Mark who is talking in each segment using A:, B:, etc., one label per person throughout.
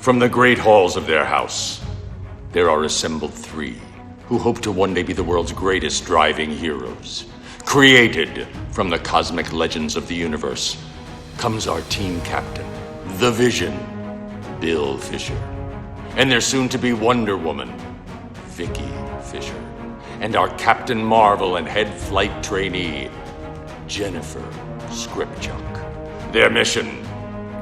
A: From the great halls of their house, there are assembled three who hope to one day be the world's greatest driving heroes. Created from the cosmic legends of the universe comes our team captain, the Vision, Bill Fisher, and their soon-to-be Wonder Woman, Vicki Fisher, and our Captain Marvel and head flight trainee, Jennifer Scripchuk. Their mission: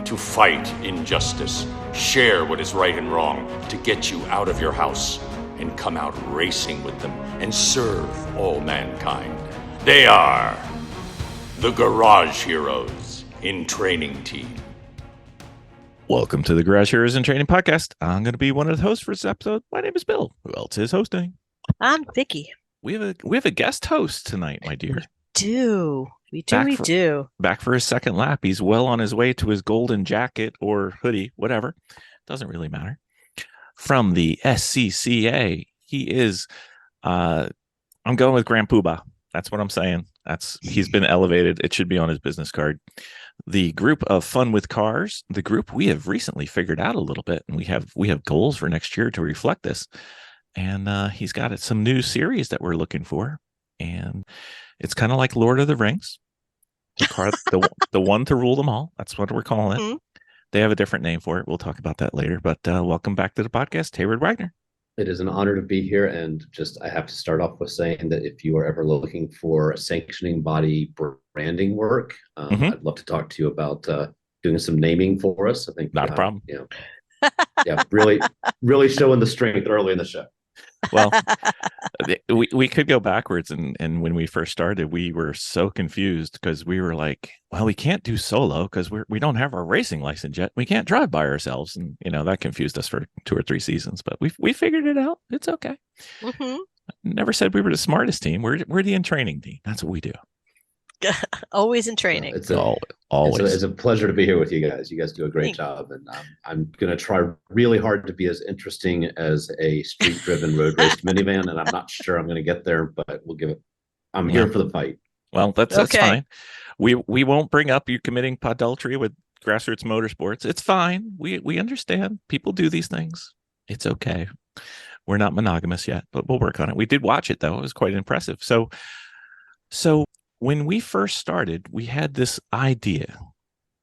A: to fight injustice, share what is right and wrong, to get you out of your house and come out racing with them and serve all mankind. They are the Garage Heroes in Training Team.
B: Welcome to the Garage Heroes in Training Podcast. I'm going to be one of the hosts for this episode. My name is Bill. Who else is hosting?
C: I'm Vicki.
B: We have a guest host tonight, my dear.
C: We do.
B: Back for his second lap. He's well on his way to his golden jacket or hoodie, whatever. Doesn't really matter. From the SCCA, he is, I'm going with Grand Poobah. That's what I'm saying. He's been elevated. It should be on his business card. The group of Fun with Cars, the group we have recently figured out a little bit, and we have goals for next year to reflect this. And he's got some new series that we're looking for, and it's kind of like Lord of the Rings, the one to rule them all. That's what we're calling it. Mm-hmm. They have a different name for it. We'll talk about that later. But welcome back to the podcast, Heyward Wagner.
D: It is an honor to be here, and I have to start off with saying that if you are ever looking for sanctioning body branding work, I'd love to talk to you about doing some naming for us. I think
B: not a problem.
D: Yeah, really showing the strength early in the show.
B: Well, we could go backwards, and when we first started, we were so confused because we were like, well, we can't do solo because we don't have our racing license yet. We can't drive by ourselves, and that confused us for 2 or 3 seasons. But we figured it out. It's okay. Mm-hmm. Never said we were the smartest team. We're the in training team. That's what we do.
C: Always in training.
B: Always.
D: It's a pleasure to be here with you guys. You guys do a great job, and I'm going to try really hard to be as interesting as a street-driven road race minivan, and I'm not sure I'm going to get there, but we'll give it. I'm here for the fight.
B: Well, that's fine. We won't bring up you committing adultery with grassroots motorsports. It's fine. We understand. People do these things. It's okay. We're not monogamous yet, but we'll work on it. We did watch it though. It was quite impressive. So when we first started, we had this idea,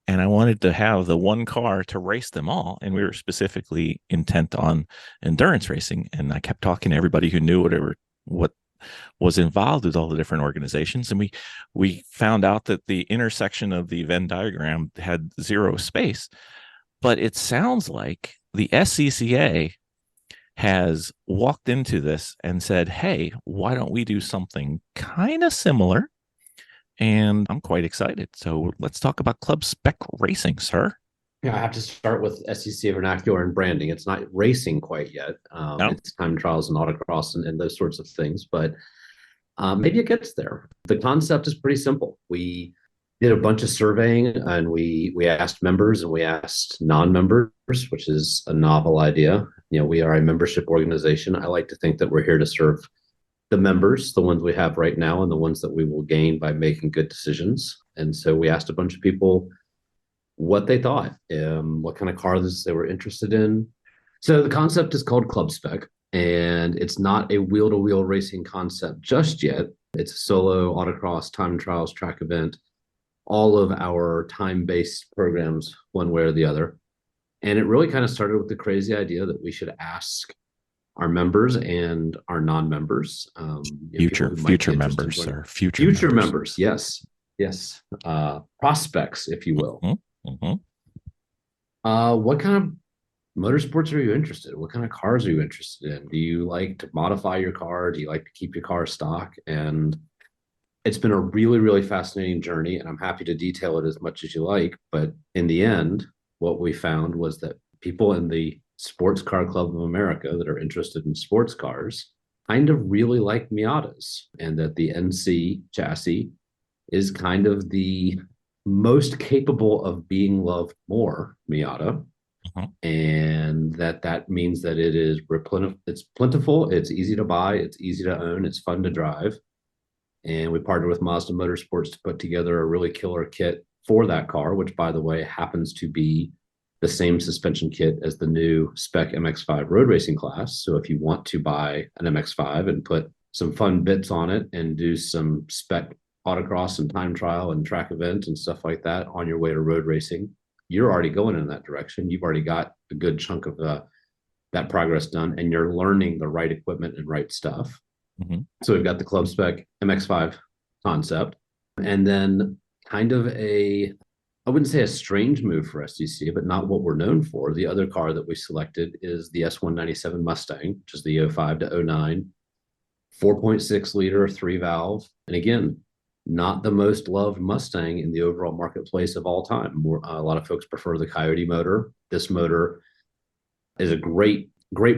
B: and I wanted to have the one car to race them all. And we were specifically intent on endurance racing. And I kept talking to everybody who knew what was involved with all the different organizations. And we found out that the intersection of the Venn diagram had 0 space. But it sounds like the SCCA has walked into this and said, hey, why don't we do something kind of similar? And I'm quite excited. So let's talk about Club Spec Racing, sir.
D: Yeah, I have to start with SCCA vernacular and branding. It's not racing quite yet. No. It's time trials and autocross and those sorts of things, but maybe it gets there. The concept is pretty simple. We did a bunch of surveying, and we asked members and we asked non-members, which is a novel idea. We are a membership organization. I like to think that we're here to serve the members, the ones we have right now, and the ones that we will gain by making good decisions. And so we asked a bunch of people what they thought, what kind of cars they were interested in. So the concept is called Club Spec, and it's not a wheel-to-wheel racing concept just yet. It's a solo autocross, time trials, track event, all of our time-based programs, one way or the other. And it really kind of started with the crazy idea that we should ask our members and our non-members,
B: future members, sir. Future members.
D: Yes. Prospects, if you will.
B: Mm-hmm. Mm-hmm.
D: What kind of motorsports are you interested in? What kind of cars are you interested in? Do you like to modify your car? Do you like to keep your car stock? And it's been a really, really fascinating journey, and I'm happy to detail it as much as you like. But in the end, what we found was that people in the Sports Car Club of America that are interested in sports cars kind of really like Miatas, and that the NC chassis is kind of the most capable of being loved more Miata. And that means that it's plentiful, it's easy to buy, it's easy to own, it's fun to drive. And we partnered with Mazda Motorsports to put together a really killer kit for that car, which, by the way, happens to be the same suspension kit as the new Spec MX-5 road racing class. So if you want to buy an MX-5 and put some fun bits on it and do some Spec autocross and time trial and track event and stuff like that on your way to road racing, you're already going in that direction. You've already got a good chunk of that progress done, and you're learning the right equipment and right stuff.
B: Mm-hmm.
D: So we've got the Club Spec MX-5 concept, and then kind of I wouldn't say a strange move for SCCA, but not what we're known for. The other car that we selected is the S197 Mustang, which is the 05 to 09, 4.6 liter, 3-valve. And again, not the most loved Mustang in the overall marketplace of all time. A lot of folks prefer the Coyote motor. This motor is a great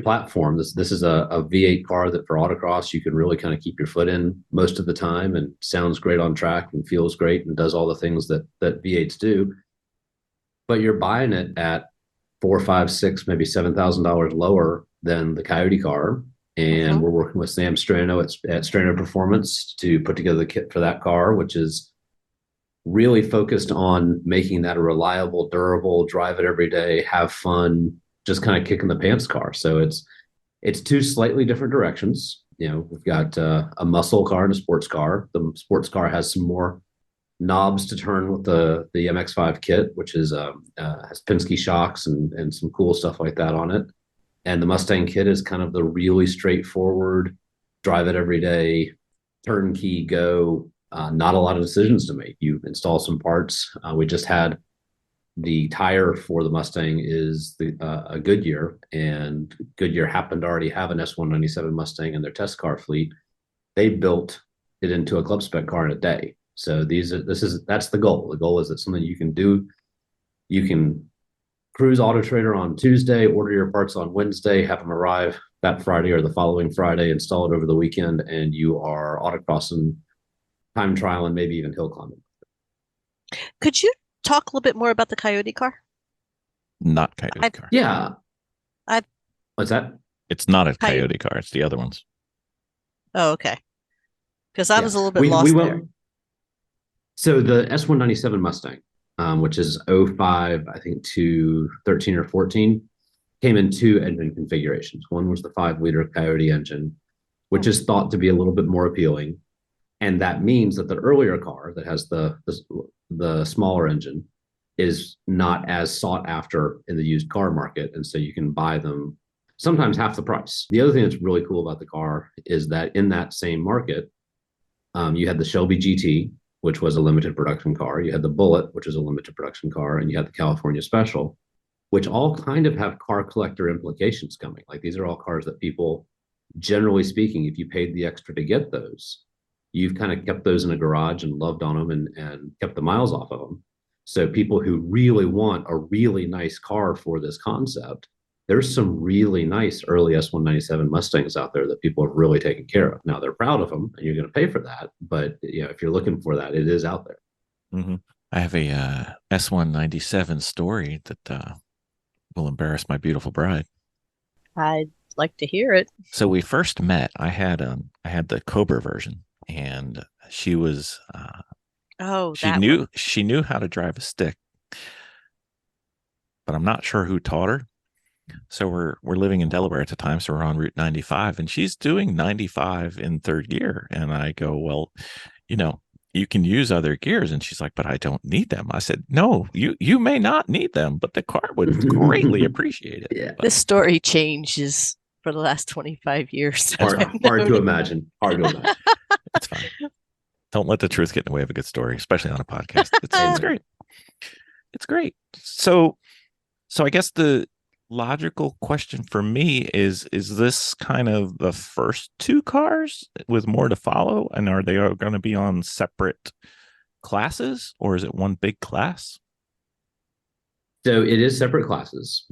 D: platform. This is a V8 car that for autocross you can really kind of keep your foot in most of the time, and sounds great on track and feels great and does all the things that V8s do. But you're buying it at $4, $5, $6, maybe $7,000 lower than the Coyote car. And we're working with Sam Strano at Strano Performance to put together the kit for that car, which is really focused on making that a reliable, durable, drive it every day, have fun, just kind of kicking the pants car. So it's two slightly different directions. You know, we've got a muscle car and a sports car. The sports car has some more knobs to turn with the MX-5 kit, which is has Penske shocks and some cool stuff like that on it. And the Mustang kit is kind of the really straightforward, drive it every day, turnkey, go, not a lot of decisions to make. You install some parts. We just had the tire for the Mustang is a Goodyear, and Goodyear happened to already have an S197 Mustang in their test car fleet. They built it into a Club Spec car in a day. So that's the goal. The goal is that something you can do. You can cruise Auto Trader on Tuesday, order your parts on Wednesday, have them arrive that Friday or the following Friday, install it over the weekend, and you are autocrossing, time trial, and maybe even hill climbing.
C: Could you talk a little bit more about the Coyote car?
B: Not Coyote car.
D: Yeah. What's that?
B: It's not a Coyote car. It's the other ones.
C: Oh, okay. Because I was a little bit lost there.
D: So the S197 Mustang, which is 05, I think, to 13 or 14, came in two engine configurations. One was the 5-liter Coyote engine, which is thought to be a little bit more appealing. And that means that the earlier car that has the smaller engine is not as sought after in the used car market. And so you can buy them sometimes half the price. The other thing that's really cool about the car is that in that same market, you had the Shelby GT, which was a limited production car. You had the Bullet, which is a limited production car, and you had the California Special, which all kind of have car collector implications coming. Like, these are all cars that people, generally speaking, if you paid the extra to get those, you've kind of kept those in a garage and loved on them and kept the miles off of them. So people who really want a really nice car for this concept, there's some really nice early S197 Mustangs out there that people have really taken care of. Now, they're proud of them, and you're going to pay for that. But if you're looking for that, it is out there.
B: Mm-hmm. I have a S197 story that will embarrass my beautiful bride.
C: I'd like to hear it.
B: So we first met. I had the Cobra version, and she was she knew how to drive a stick, but I'm not sure who taught her. So we're living in Delaware at the time, so we're on Route 95, and she's doing 95 in third gear. And I go, well, you can use other gears. And she's like, but I don't need them. I said, no, you may not need them, but the car would greatly appreciate it.
D: Yeah.
C: This story changes for the last 25 years.
D: Hard to imagine.
B: It's fine. Don't let the truth get in the way of a good story, especially on a podcast. It's great. It's great. So I guess the logical question for me is this kind of the first two cars with more to follow, and are they going to be on separate classes, or is it one big class?
D: So it is separate classes.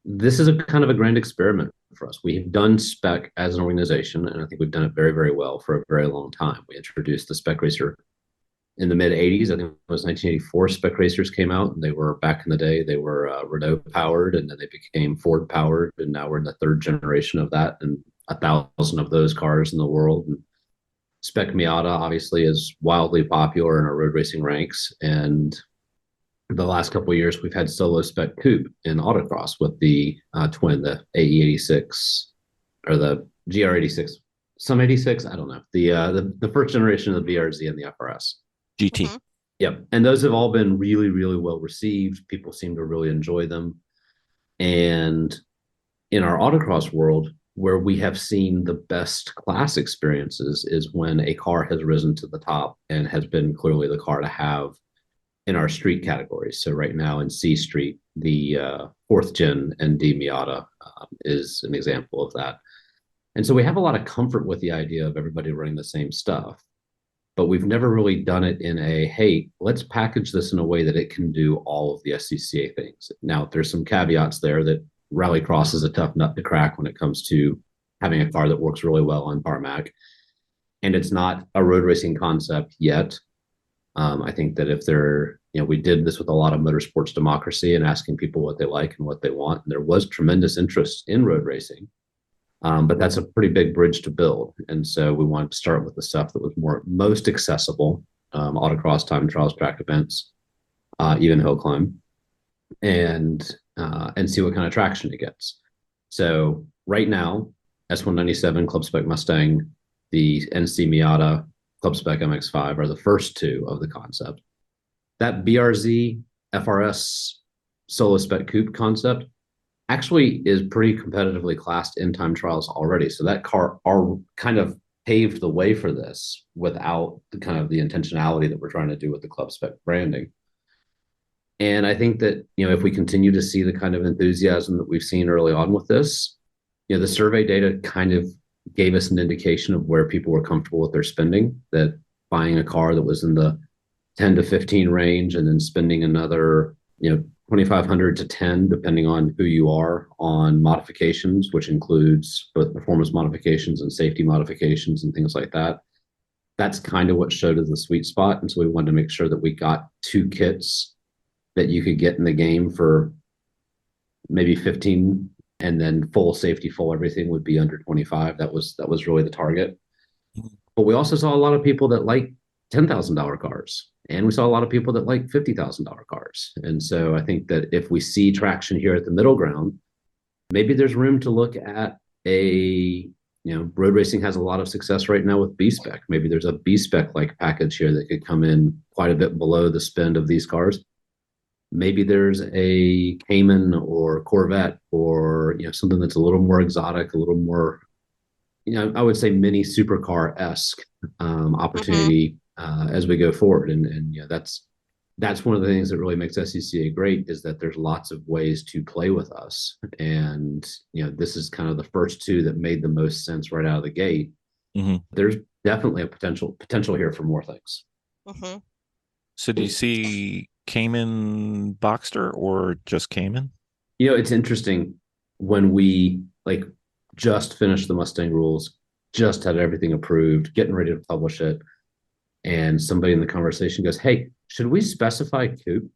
D: This is a kind of a grand experiment for us. We have done Spec as an organization, and I think we've done it very, very well for a very long time. We introduced the Spec Racer in the mid 80s. I think it was 1984. Spec Racers came out, and they were, back in the day, they were Renault powered, and then they became Ford powered, and now we're in the third generation of that, and 1,000 of those cars in the world. And Spec Miata obviously is wildly popular in our road racing ranks, and the last couple of years, we've had solo spec coupe in autocross with the twin, the AE86 or the GR86, some 86. I don't know. The first generation of the BRZ and the FRS.
B: GT.
C: Mhm.
D: Yep. And those have all been really, really well received. People seem to really enjoy them. And in our autocross world, where we have seen the best class experiences is when a car has risen to the top and has been clearly the car to have in our street categories. So right now in C Street, the fourth gen ND Miata is an example of that. And so we have a lot of comfort with the idea of everybody running the same stuff, but we've never really done it in a, hey, let's package this in a way that it can do all of the SCCA things. Now, there's some caveats there that Rallycross is a tough nut to crack when it comes to having a car that works really well on tarmac. And it's not a road racing concept yet. I think that if they're, we did this with a lot of motorsports democracy and asking people what they like and what they want. And there was tremendous interest in road racing. But that's a pretty big bridge to build. And so we wanted to start with the stuff that was most accessible, autocross, time trials, track events, even hill climb, and see what kind of traction it gets. So right now, S197, Club Spec Mustang, the NC Miata, Club Spec MX-5 are the first two of the concept. That BRZ, FRS, Solo Spec Coupe concept actually is pretty competitively classed in time trials already. So that car kind of paved the way for this without the kind of the intentionality that we're trying to do with the Club Spec branding. And I think that, if we continue to see the kind of enthusiasm that we've seen early on with this, the survey data kind of gave us an indication of where people were comfortable with their spending, that buying a car that was in the 10 to 15 range and then spending another, 2,500 to 10, depending on who you are, on modifications, which includes both performance modifications and safety modifications and things like that. That's kind of what showed as the sweet spot. And so we wanted to make sure that we got two kits that you could get in the game for maybe 15, and then full safety, full everything would be under 25. That was really the target. But we also saw a lot of people that like $10,000 cars. And we saw a lot of people that like $50,000 cars. And so I think that if we see traction here at the middle ground, maybe there's room to look at road racing has a lot of success right now with B-Spec. Maybe there's a B-Spec like package here that could come in quite a bit below the spend of these cars. Maybe there's a Cayman or Corvette or, something that's a little more exotic, a little more, I would say mini supercar-esque opportunity as we go forward. And that's one of the things that really makes SCCA great, is that there's lots of ways to play with us. And, this is kind of the first two that made the most sense right out of the gate. Mm-hmm. There's definitely a potential here for more things.
C: Mm-hmm.
B: So do you see Cayman Boxster or just Cayman?
D: It's interesting when we just finished the Mustang rules, just had everything approved, getting ready to publish it. And somebody in the conversation goes, hey, should we specify coupe?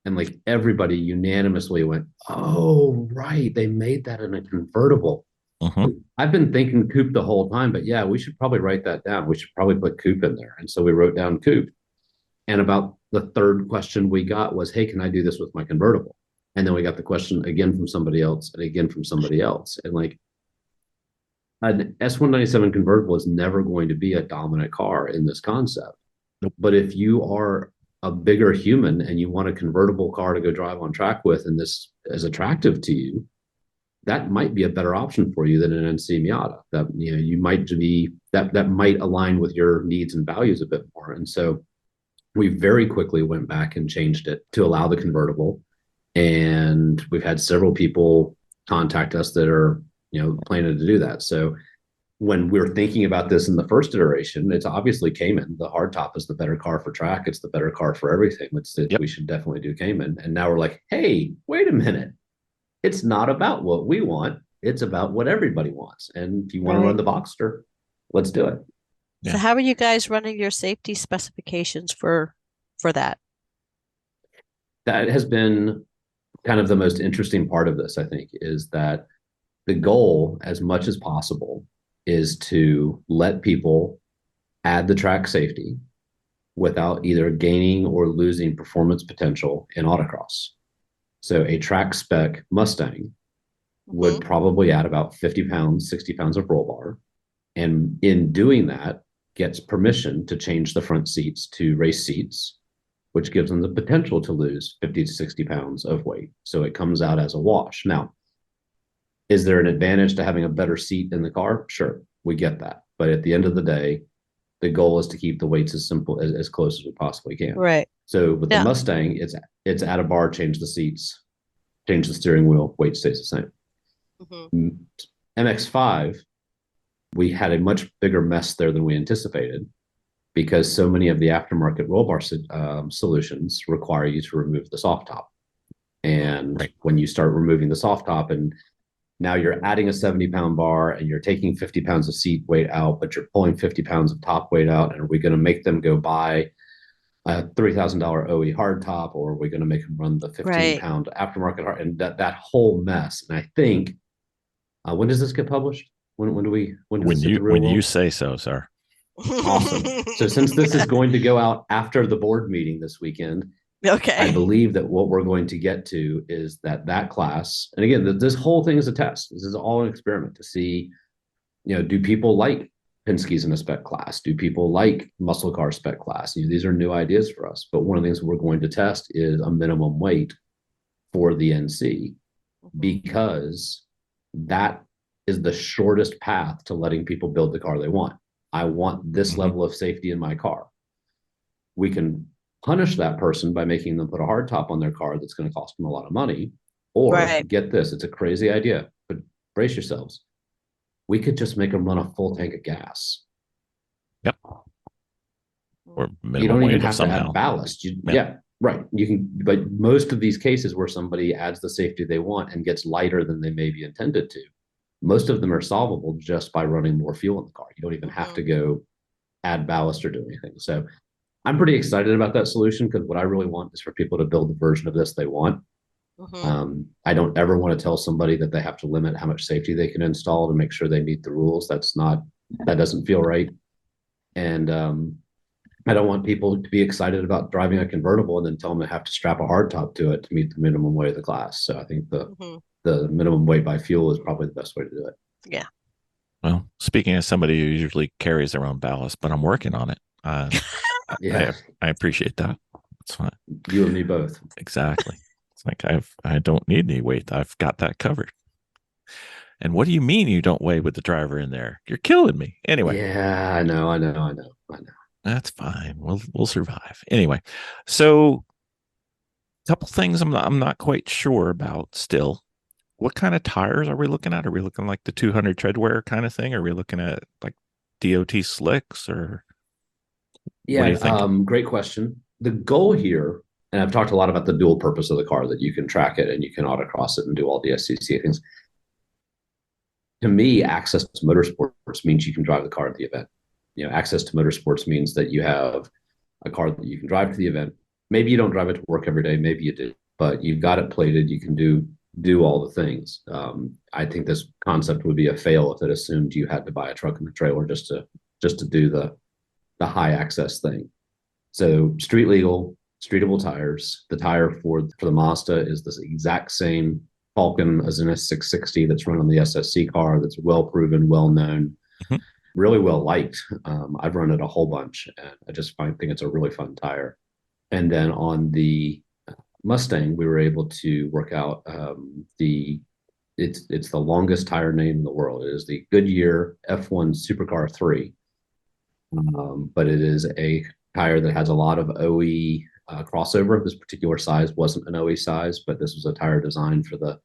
D: And everybody unanimously went, oh, right. They made that in a convertible. Uh-huh. I've been thinking coupe the whole time, but yeah, we should probably write that down. We should probably put coupe in there. And so we wrote down coupe. And about the third question we got was, hey, can I do this with my convertible? And then we got the question again from somebody else and again from somebody else. And an S197 convertible is never going to be a dominant car in this concept. Nope. But if you are a bigger human and you want a convertible car to go drive on track with, and this is attractive to you, that might be a better option for you than an NC Miata. That you might be that might align with your needs and values a bit more. And so we very quickly went back and changed it to allow the convertible. And we've had several people contact us that are planning to do that. So when we were thinking about this in the first iteration, it's obviously Cayman. The hardtop is the better car for track. It's the better car for everything. We should definitely do Cayman. And now we're like, hey, wait a minute. It's not about what we want. It's about what everybody wants. And if you want to run the Boxster, let's do it.
C: Yeah. So how are you guys running your safety specifications for that?
D: That has been kind of the most interesting part of this, I think, is that the goal, as much as possible, is to let people add the track safety without either gaining or losing performance potential in autocross. So a track spec Mustang would probably add about 50 pounds, 60 pounds of roll bar. And in doing that, gets permission to change the front seats to race seats, which gives them the potential to lose 50 to 60 pounds of weight. So it comes out as a wash. Now, is there an advantage to having a better seat in the car? Sure, we get that. But at the end of the day, the goal is to keep the weights as simple as close as we possibly can.
C: Right.
D: So with the Mustang, it's add a bar, change the seats, change the steering wheel, weight stays the same. MX5, we had a much bigger mess there than we anticipated because so many of the aftermarket roll bar solutions require you to remove the soft top. And when you start removing the soft top, and now you're adding a 70-pound bar and you're taking 50 pounds of seat weight out, but you're pulling 50 pounds of top weight out. And are we going to make them go buy a $3,000 OE hard top, or are we going to make them run the 15-pound aftermarket hard? And that whole mess. And I think, when does this get published? When
B: you say so, sir.
D: Awesome. So since this is going to go out after the board meeting this weekend, I believe that what we're going to get to is that class. And again, this whole thing is a test. This is all an experiment to see, do people like Penske's in a spec class? Do people like muscle car spec class? These are new ideas for us. But one of the things we're going to test is a minimum weight for the NC, because that is the shortest path to letting people build the car they want. I want this level of safety in my car. We can punish that person by making them put a hard top on their car that's going to cost them a lot of money. Or get this, it's a crazy idea, but brace yourselves. We could just make them run a full tank of gas.
B: Yep. Or
D: you don't even have to add ballast. Right. You can, but most of these cases where somebody adds the safety they want and gets lighter than they may be intended to, most of them are solvable just by running more fuel in the car. You don't even have to go add ballast or do anything. So I'm pretty excited about that solution, because what I really want is for people to build the version of this they want. I don't ever want to tell somebody that they have to limit how much safety they can install to make sure they meet the rules. That doesn't feel right. And I don't want people to be excited about driving a convertible and then tell them they have to strap a hard top to it to meet the minimum weight of the class. So I think the minimum weight by fuel is probably the best way to do it.
C: Yeah.
B: Well, speaking as somebody who usually carries their own ballast, but I'm working on it. I appreciate that. That's fine.
D: You and me both.
B: Exactly. It's like I don't need any weight. I've got that covered. And what do you mean you don't weigh with the driver in there? You're killing me. Anyway.
D: Yeah, I know.
B: That's fine. We'll survive. Anyway, so a couple things I'm not quite sure about still. What kind of tires are we looking at? Are we looking like the 200 tread wear kind of thing? Are we looking at like DOT slicks or?
D: Great question. The goal here, and I've talked a lot about the dual purpose of the car, that you can track it and you can autocross it and do all the SCCA things. To me, access to motorsports means you can drive the car at the event. Access to motorsports means that you have a car that you can drive to the event. Maybe you don't drive it to work every day, maybe you do, but you've got it plated. You can do all the things. I think this concept would be a fail if it assumed you had to buy a truck and a trailer just to do the high access thing. So street legal, streetable tires. The tire for the Mazda is this exact same Falcon Azunis 660 that's run on the SSC car, that's well proven, well known, really well liked. I've run it a whole bunch, and I just think it's a really fun tire. And then on the Mustang, we were able to work out it's the longest tire name in the world. It is the Goodyear F1 Supercar 3. But it is a tire that has a lot of OE crossover. This particular size wasn't an OE size, but this was a tire designed for the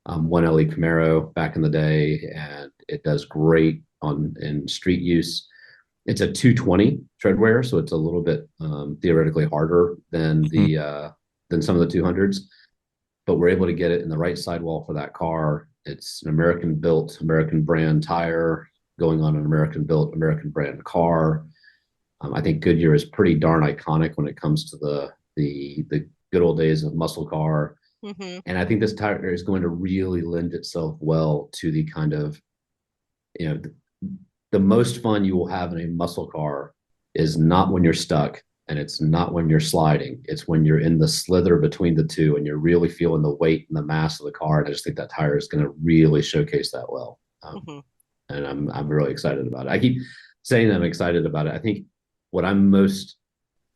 D: 1LE Camaro back in the day, and it does great in street use. It's a 220 tread wear, so it's a little bit theoretically harder than than some of the 200s, but we're able to get it in the right sidewall for that car. It's an American built, American brand tire going on an American built, American brand car. I think Goodyear is pretty darn iconic when it comes to the good old days of muscle car. And I think this tire is going to really lend itself well to the kind of, the most fun you will have in a muscle car is not when you're stuck. And it's not when you're sliding, it's when you're in the slither between the two and you're really feeling the weight and the mass of the car. And I just think that tire is going to really showcase that well. And I'm really excited about it. I keep saying I'm excited about it. I think what I'm most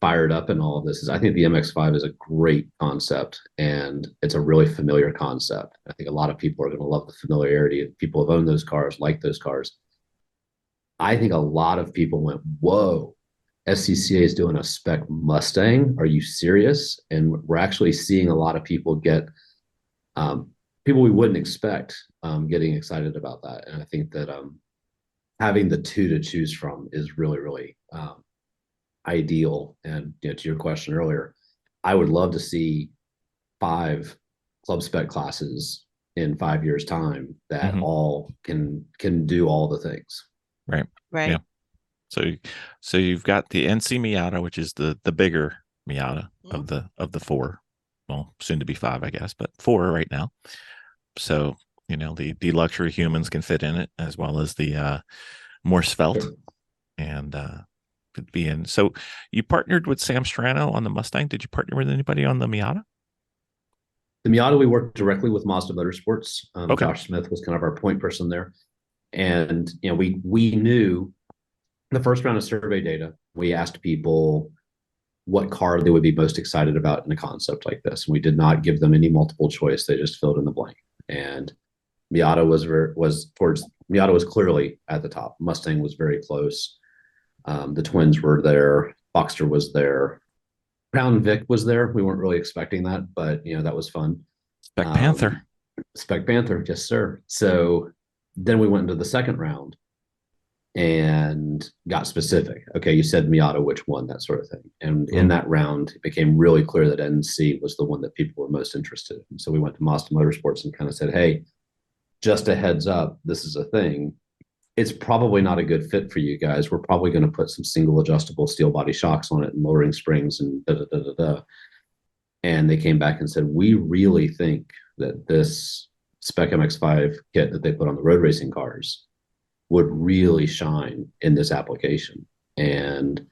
D: fired up in all of this is I think the MX-5 is a great concept, and it's a really familiar concept. I think a lot of people are going to love the familiarity. People have owned those cars, like those cars. I think a lot of people went, whoa, SCCA is doing a spec Mustang. Are you serious? And we're actually seeing a lot of people get people we wouldn't expect getting excited about that. And I think that having the two to choose from is really, really ideal. And to your question earlier, I would love to see 5 club spec classes in 5 years' time that all can do all the things.
B: Right.
C: Right.
B: Yeah. So you've got the NC Miata, which is the bigger Miata of the 4, well, soon to be 5, I guess, but 4 right now. So the luxury humans can fit in it, as well as the more svelte and could be in. So you partnered with Sam Strano on the Mustang. Did you partner with anybody on the Miata?
D: The Miata, we worked directly with Mazda Motorsports.
B: Okay.
D: Josh Smith was kind of our point person there. And we knew the first round of survey data, we asked people what car they would be most excited about in a concept like this. And we did not give them any multiple choice. They just filled in the blank. And Miata was clearly at the top. Mustang was very close. The twins were there. Boxster was there. Crown Vic was there. We weren't really expecting that, but that was fun.
B: Spec Panther.
D: Spec Panther, yes, sir. So then we went into the second round and got specific. Okay, you said Miata, which one, that sort of thing. And in that round, it became really clear that NC was the one that people were most interested in. So we went to Mazda Motorsports and kind of said, hey, just a heads up, this is a thing. It's probably not a good fit for you guys. We're probably going to put some single adjustable steel body shocks on it and lowering springs and da-da-da-da-da. And they came back and said, we really think that this Spec MX-5 kit that they put on the road racing cars would really shine in this application. And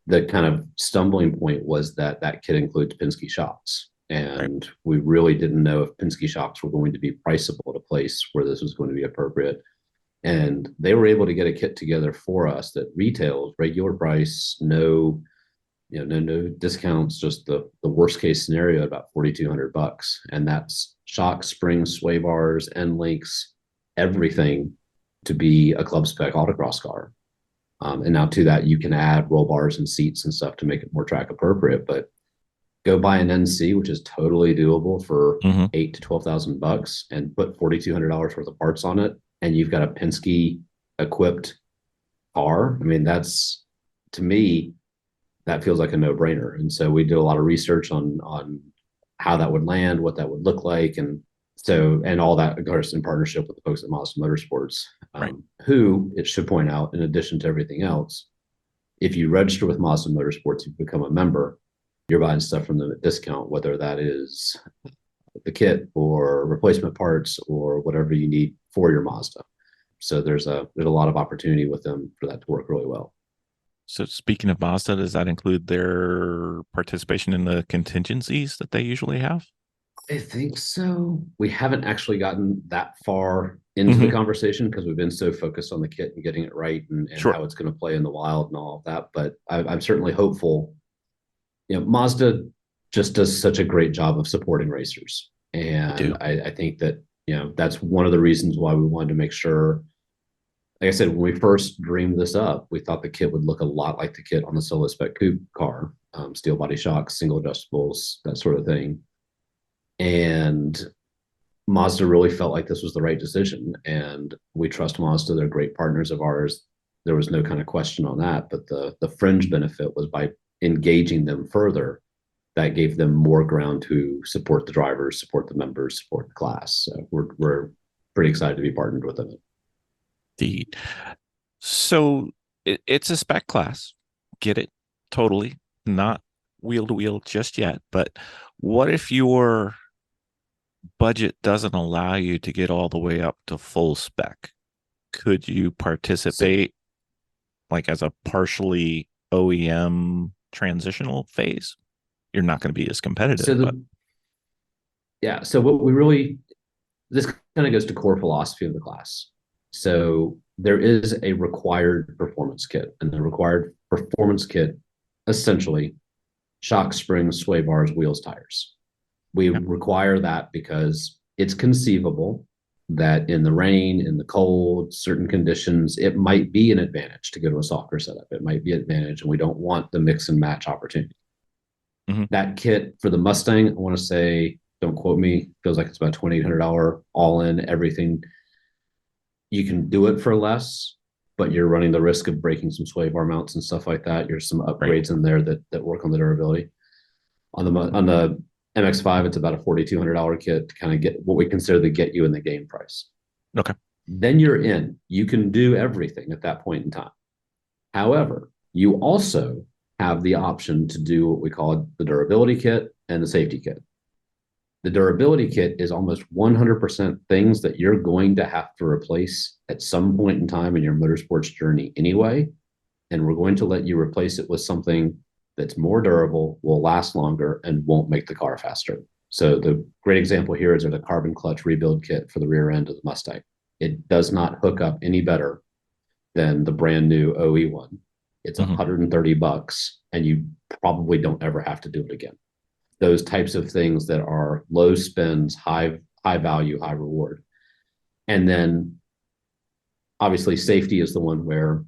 D: the kind of stumbling point was that kit includes Penske shocks. And we really didn't know if Penske shocks were going to be priceable at a place where this was going to be appropriate. And they were able to get a kit together for us that retails regular price, no discounts, just the worst case scenario at about $4,200. And that's shocks, springs, sway bars, end links, everything to be a club spec autocross car. And now to that, you can add roll bars and seats and stuff to make it more track appropriate. But go buy an NC, which is totally doable for $8,000 to $12,000, and put $4,200 worth of parts on it, and you've got a Penske equipped car. I mean, that's, to me, that feels like a no brainer. And so we did a lot of research on how that would land, what that would look like. And all that, of course, in partnership with the folks at Mazda Motorsports, who, it should point out, in addition to everything else, if you register with Mazda Motorsports, you become a member, you're buying stuff from them at discount, whether that is the kit or replacement parts or whatever you need for your Mazda. So there's a lot of opportunity with them for that to work really well.
B: So speaking of Mazda, does that include their participation in the contingencies that they usually have?
D: I think so. We haven't actually gotten that far into the conversation because we've been so focused on the kit and getting it right and how it's going to play in the wild and all of that. But I'm certainly hopeful. Mazda just does such a great job of supporting racers. And I think that, that's one of the reasons why we wanted to make sure, like I said, when we first dreamed this up, we thought the kit would look a lot like the kit on the Solo Spec Coupe car, steel body shocks, single adjustables, that sort of thing. And Mazda really felt like this was the right decision. And we trust Mazda. They're great partners of ours. There was no kind of question on that. But the fringe benefit was by engaging them further, that gave them more ground to support the drivers, support the members, support the class. So we're pretty excited to be partnered with them.
B: Indeed. So it's a spec class. Get it? Totally. Not wheel to wheel just yet. But what if your budget doesn't allow you to get all the way up to full spec? Could you participate like as a partially OEM transitional phase, you're not going to be as competitive.
D: So so this kind of goes to core philosophy of the class. So there is a required performance kit, and the required performance kit, essentially, shocks, springs, sway bars, wheels, tires. We require that because it's conceivable that in the rain, in the cold, certain conditions, it might be an advantage to go to a softer setup. It might be an advantage, and we don't want the mix and match opportunity. That kit for the Mustang, I want to say, don't quote me, feels like it's about $2,800 all in, everything. You can do it for less, but you're running the risk of breaking some sway bar mounts and stuff like that. There's some upgrades in there that work on the durability. On the MX-5, it's about a $4,200 kit to kind of get what we consider the get you in the game price.
B: Okay.
D: Then you're in. You can do everything at that point in time. However, you also have the option to do what we call the durability kit and the safety kit. The durability kit is almost 100% things that you're going to have to replace at some point in time in your motorsports journey anyway. And we're going to let you replace it with something that's more durable, will last longer, and won't make the car faster. So the great example here is the carbon clutch rebuild kit for the rear end of the Mustang. It does not hook up any better than the brand new OE one. It's $130, and you probably don't ever have to do it again. Those types of things that are low spends, high value, high reward. And then obviously safety is the one where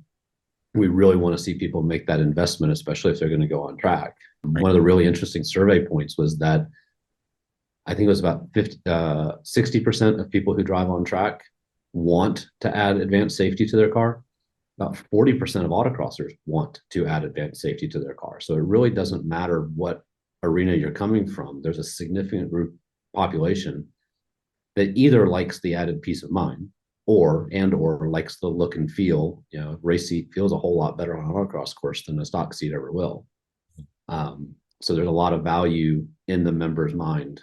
D: we really want to see people make that investment, especially if they're going to go on track. Right. One of the really interesting survey points was that I think it was about 60% of people who drive on track want to add advanced safety to their car. About 40% of autocrossers want to add advanced safety to their car. So it really doesn't matter what arena you're coming from. There's a significant group population that either likes the added peace of mind or likes the look and feel. You know, race seat feels a whole lot better on an autocross course than a stock seat ever will. So there's a lot of value in the member's mind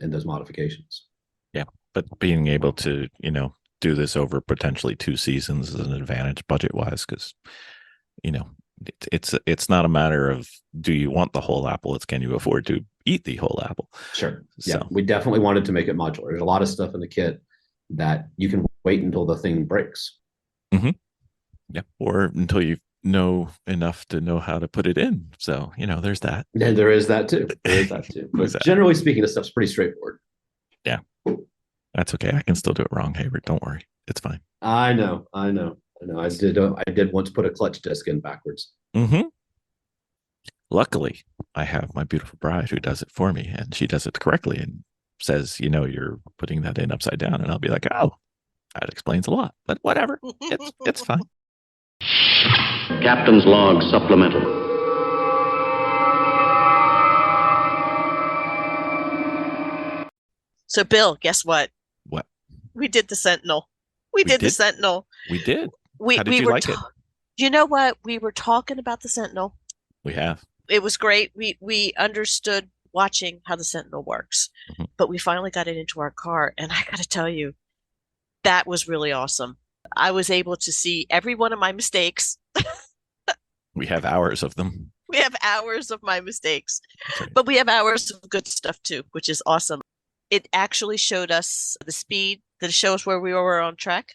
D: in those modifications.
B: Yeah, but being able to, do this over potentially 2 seasons is an advantage budget wise, because, it's not a matter of do you want the whole apple, it's can you afford to eat the whole apple.
D: Sure. Yeah, we definitely wanted to make it modular. There's a lot of stuff in the kit that you can wait until the thing breaks.
B: Yeah, or until you know enough to know how to put it in. So, there's that.
D: Yeah, there is that too. But generally speaking, this stuff's pretty straightforward.
B: Yeah. That's okay. I can still do it wrong, Heyward. Don't worry. It's fine.
D: I know. I did once put a clutch disc in backwards.
B: Luckily, I have my beautiful bride who does it for me, and she does it correctly and says, you're putting that in upside down. And I'll be like, oh, that explains a lot, but whatever. It's fine.
E: Captain's log supplemental.
C: So, Bill, guess what?
B: What?
C: We did the Sentinel. We did the Sentinel.
B: We did.
C: How
B: did you like it?
C: You know what? We were talking about the Sentinel.
B: We have.
C: It was great. We understood watching how the Sentinel works, but we finally got it into our car, and I got to tell you, that was really awesome. I was able to see every one of my mistakes.
B: We have hours of them.
C: We have hours of my mistakes, but we have hours of good stuff too, which is awesome. It actually showed us the speed. Did it show us where we were on track?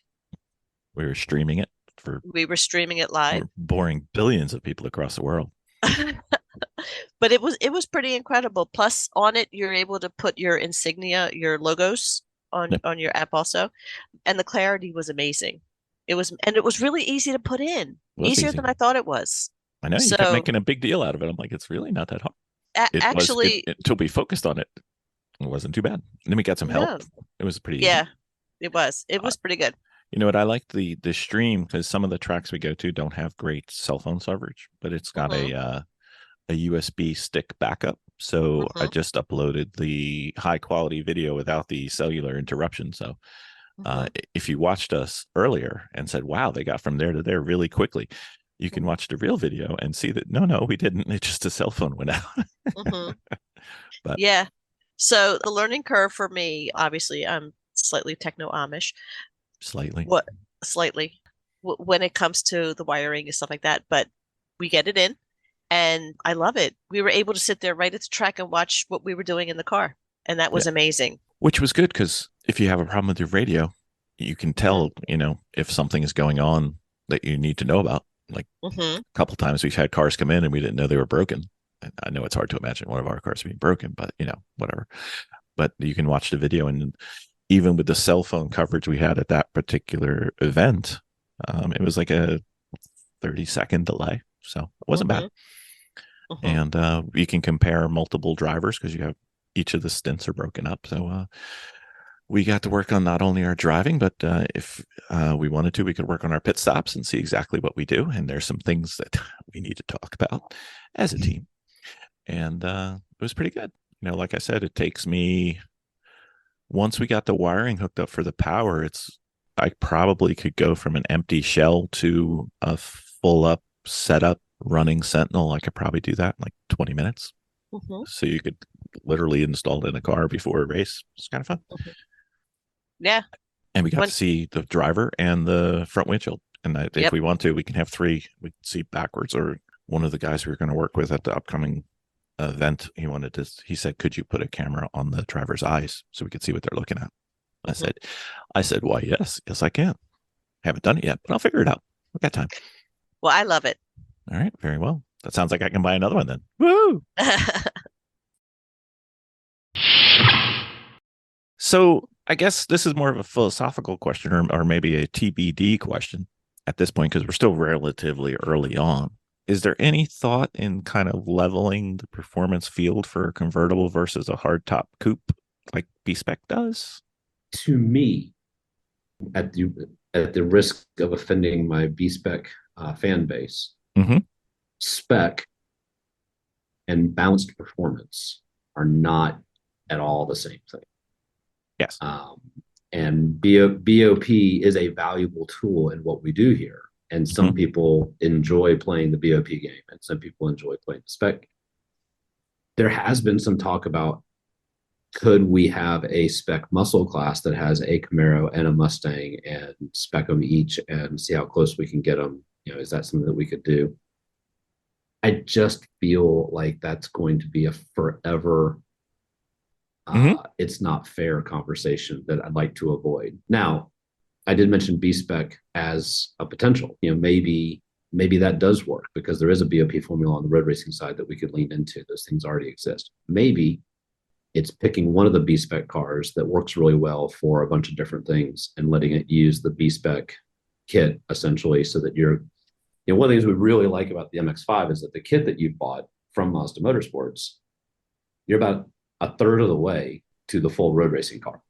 B: We were streaming it.
C: We were streaming it live.
B: We're boring billions of people across the world.
C: But it was pretty incredible. Plus, on it, you're able to put your insignia, your logos on your app also, and the clarity was amazing. It was really easy to put in, easier than I thought it was.
B: I know you kept making a big deal out of it. I'm like, it's really not that hard. Until we focused on it, it wasn't too bad. And then we got some help. It was pretty easy.
C: Yeah, it was. It was pretty good.
B: You know what? I liked the stream because some of the tracks we go to don't have great cell phone coverage, but it's got a USB stick backup. So I just uploaded the high quality video without the cellular interruption. So if you watched us earlier and said, wow, they got from there to there really quickly, you can watch the real video and see that no, we didn't. It's just a cell phone went out. But
C: yeah. So the learning curve for me, obviously, I'm slightly techno-Amish.
B: Slightly.
C: When it comes to the wiring and stuff like that, but we get it in. And I love it. We were able to sit there right at the track and watch what we were doing in the car. And that was amazing.
B: Which was good because if you have a problem with your radio, you can tell, if something is going on that you need to know about. Like a couple times we've had cars come in and we didn't know they were broken. And I know it's hard to imagine one of our cars being broken, but whatever. But you can watch the video, and even with the cell phone coverage we had at that particular event, it was like a 30-second delay. So it wasn't bad. And you can compare multiple drivers because you have each of the stints are broken up. So we got to work on not only our driving, but if we wanted to, we could work on our pit stops and see exactly what we do. And there's some things that we need to talk about as a team. And it was pretty good. Like I said, it takes me, once we got the wiring hooked up for the power, I probably could go from an empty shell to a full up setup running Sentinel. I could probably do that in like 20 minutes. So you could literally install it in a car before a race. It's kind of fun.
C: Yeah.
B: And we got to see the driver and the front windshield. And if we want to, we can have 3. We can see backwards. Or one of the guys we were going to work with at the upcoming event, he said, could you put a camera on the driver's eyes so we could see what they're looking at? I said, why, yes, I can. Haven't done it yet, but I'll figure it out. We've got time.
C: Well, I love it.
B: All right. Very well. That sounds like I can buy another one then. Woo! So I guess this is more of a philosophical question or maybe a TBD question at this point, because we're still relatively early on. Is there any thought in kind of leveling the performance field for a convertible versus a hardtop coupe like B-Spec does?
D: To me, at the risk of offending my B-Spec fan base, Spec and balanced performance are not at all the same thing.
B: Yes.
D: And BOP is a valuable tool in what we do here. And some people enjoy playing the BOP game, and some people enjoy playing the Spec. There has been some talk about, could we have a Spec muscle class that has a Camaro and a Mustang and spec them each and see how close we can get them? Is that something that we could do? I just feel like that's going to be a forever it's not fair conversation that I'd like to avoid. Now, I did mention B-Spec as a potential. Maybe that does work because there is a BOP formula on the road racing side that we could lean into. Those things already exist. Maybe it's picking one of the B-Spec cars that works really well for a bunch of different things and letting it use the B-Spec kit essentially, so that one of the things we really like about the MX-5 is that the kit that you bought from Mazda Motorsports, you're about a third of the way to the full road racing car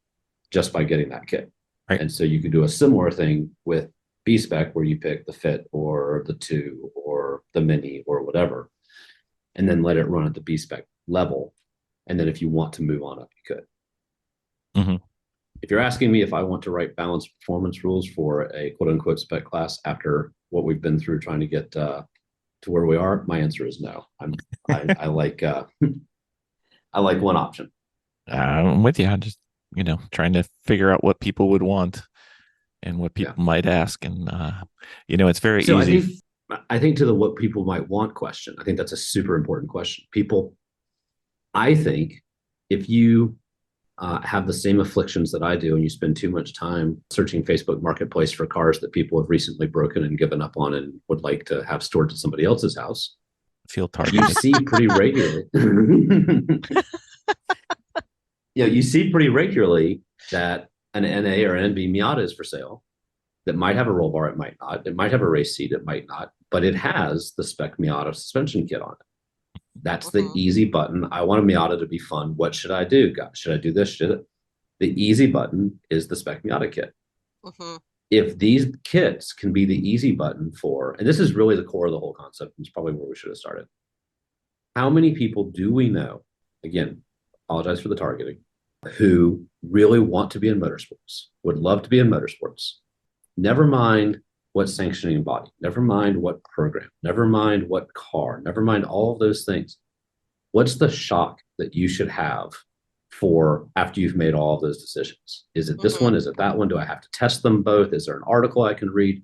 D: just by getting that kit.
B: Right.
D: And so you could do a similar thing with B-Spec where you pick the Fit or the 2 or the Mini or whatever, and then let it run at the B-Spec level. And then if you want to move on up, you could. If you're asking me if I want to write balanced performance rules for a quote unquote Spec class after what we've been through trying to get to where we are, my answer is no. I like I like one option.
B: I'm with you. I'm just, trying to figure out what people would want and what people might ask. And, it's very easy.
D: I think to the what people might want question, I think that's a super important question. I think if you have the same afflictions that I do and you spend too much time searching Facebook Marketplace for cars that people have recently broken and given up on and would like to have stored at somebody else's house,
B: feel targeted.
D: You see pretty regularly. You see pretty regularly that an NA or an NB Miata is for sale. That might have a roll bar, it might not. It might have a race seat, it might not. But it has the Spec Miata suspension kit on it. That's the easy button. I want a Miata to be fun. What should I do? God, should I do this? The easy button is the Spec Miata kit. If these kits can be the easy button for, and this is really the core of the whole concept, and it's probably where we should have started. How many people do we know, again, apologize for the targeting, who really want to be in motorsports, would love to be in motorsports, never mind what sanctioning body, never mind what program, never mind what car, never mind all of those things. What's the shock that you should have for after you've made all of those decisions? Is it this one? Is it that one? Do I have to test them both? Is there an article I can read?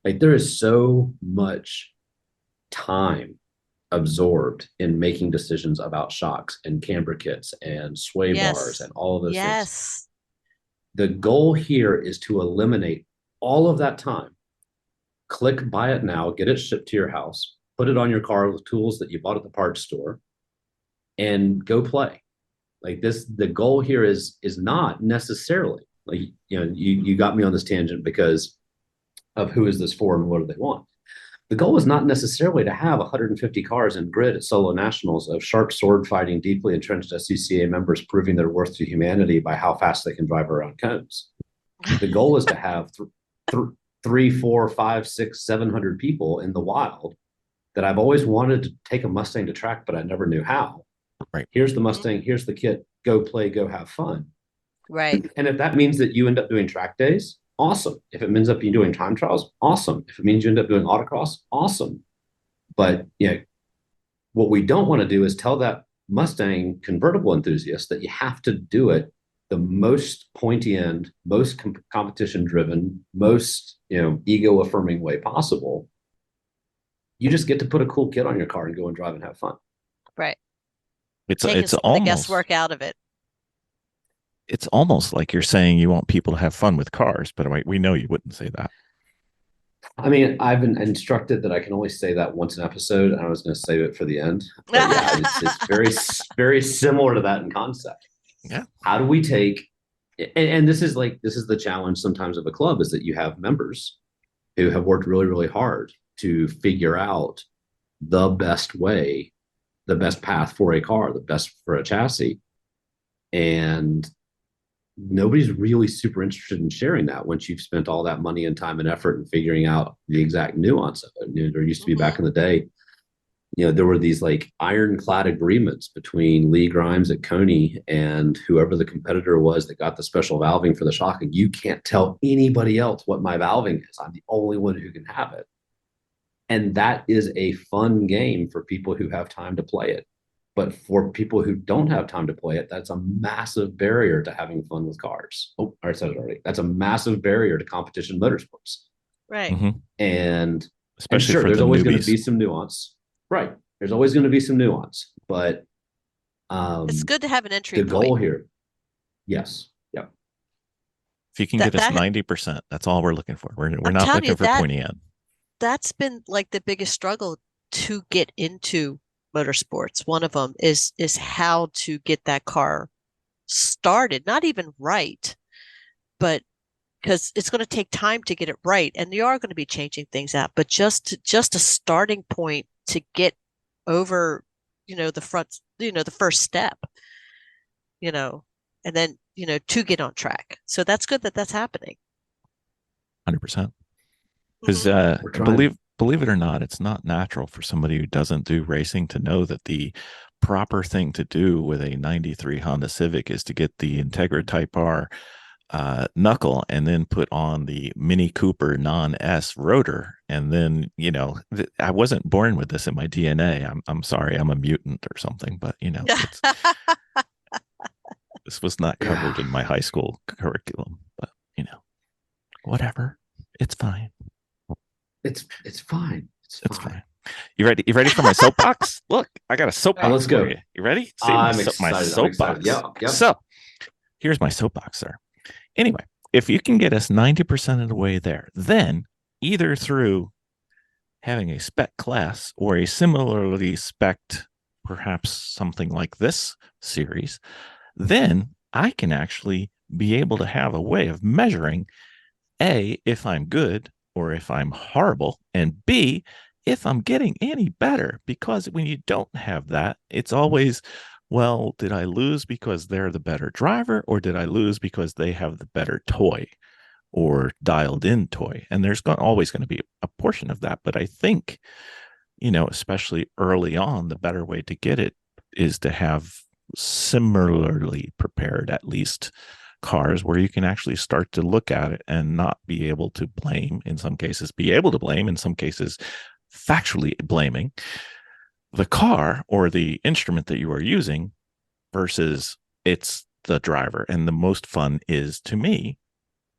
D: Like, there is so much time absorbed in making decisions about shocks and camber kits and sway bars and all of those things.
C: Yes.
D: The goal here is to eliminate all of that time. Click buy it now, get it shipped to your house, put it on your car with tools that you bought at the parts store, and go play. Like this, the goal here is not necessarily like, you got me on this tangent because of who is this for and what do they want. The goal is not necessarily to have 150 cars in grid at solo nationals of sharp sword fighting, deeply entrenched SCCA members proving their worth to humanity by how fast they can drive around cones. The goal is to have 3, 4, 5, 6, 700 people in the wild that I've always wanted to take a Mustang to track, but I never knew how.
B: Right.
D: Here's the Mustang, here's the kit, go play, go have fun.
C: Right.
D: And if that means that you end up doing track days, awesome. If it means up you doing time trials, awesome. If it means you end up doing autocross, awesome. But what we don't want to do is tell that Mustang convertible enthusiast that you have to do it the most pointy end, most competition driven, most ego affirming way possible. You just get to put a cool kit on your car and go and drive and have fun.
C: Right.
B: It's
C: Taking some of
B: almost
C: the guesswork out of it.
B: It's almost like you're saying you want people to have fun with cars, but we know you wouldn't say that.
D: I mean, I've been instructed that I can only say that once an episode, and I was going to save it for the end. But yeah, it's very, very similar to that in concept.
B: Yeah.
D: How do we take, and this is the challenge sometimes of a club, is that you have members who have worked really, really hard to figure out the best way, the best path for a car, the best for a chassis. And nobody's really super interested in sharing that once you've spent all that money and time and effort in figuring out the exact nuance of it. There used to be back in the day, there were these like ironclad agreements between Lee Grimes at Coney and whoever the competitor was that got the special valving for the shock. And you can't tell anybody else what my valving is. I'm the only one who can have it. And that is a fun game for people who have time to play it. But for people who don't have time to play it, that's a massive barrier to having fun with cars. Oh, I said it already. That's a massive barrier to competition motorsports.
C: Right.
B: Mm-hmm.
D: And
B: especially
D: sure,
B: for
D: there's
B: the
D: always going
B: newbies.
D: to be some nuance. Right. There's always going to be some nuance. But
C: it's good to have an entry
D: the
C: point.
D: goal here. Yes. Yep.
B: If you can get us 90%, that's all we're looking for. We're not looking for pointy end.
C: That's been like the biggest struggle to get into motorsports. One of them is how to get that car started, not even right, but because it's going to take time to get it right, and you are going to be changing things out, but just a starting point to get over the front, the first step, and then to get on track. So that's good that that's happening.
B: 100%. Because believe it or not, it's not natural for somebody who doesn't do racing to know that the proper thing to do with a 93 Honda Civic is to get the Integra Type R knuckle and then put on the Mini Cooper non-S rotor. And then, I wasn't born with this in my DNA. I'm sorry, I'm a mutant or something, but this was not covered in my high school curriculum, but whatever. It's fine.
D: It's fine. It's
B: fine. You ready? You ready for my soapbox? Look, I got a soapbox.
D: Let's go.
B: You ready? See
D: I'm
B: my soapbox.
D: Yep.
B: So here's my soapbox, sir. Anyway, if you can get us 90% of the way there, then either through having a spec class or a similarly spec'd, perhaps something like this series, then I can actually be able to have a way of measuring A, if I'm good or if I'm horrible, and B, if I'm getting any better. Because when you don't have that, it's always, well, did I lose because they're the better driver, or did I lose because they have the better toy or dialed in toy? And there's always going to be a portion of that. But I think, especially early on, the better way to get it is to have similarly prepared, at least, cars where you can actually start to look at it and not be able to blame, in some cases be able to blame, in some cases factually blaming the car or the instrument that you are using versus it's the driver. And the most fun is, to me,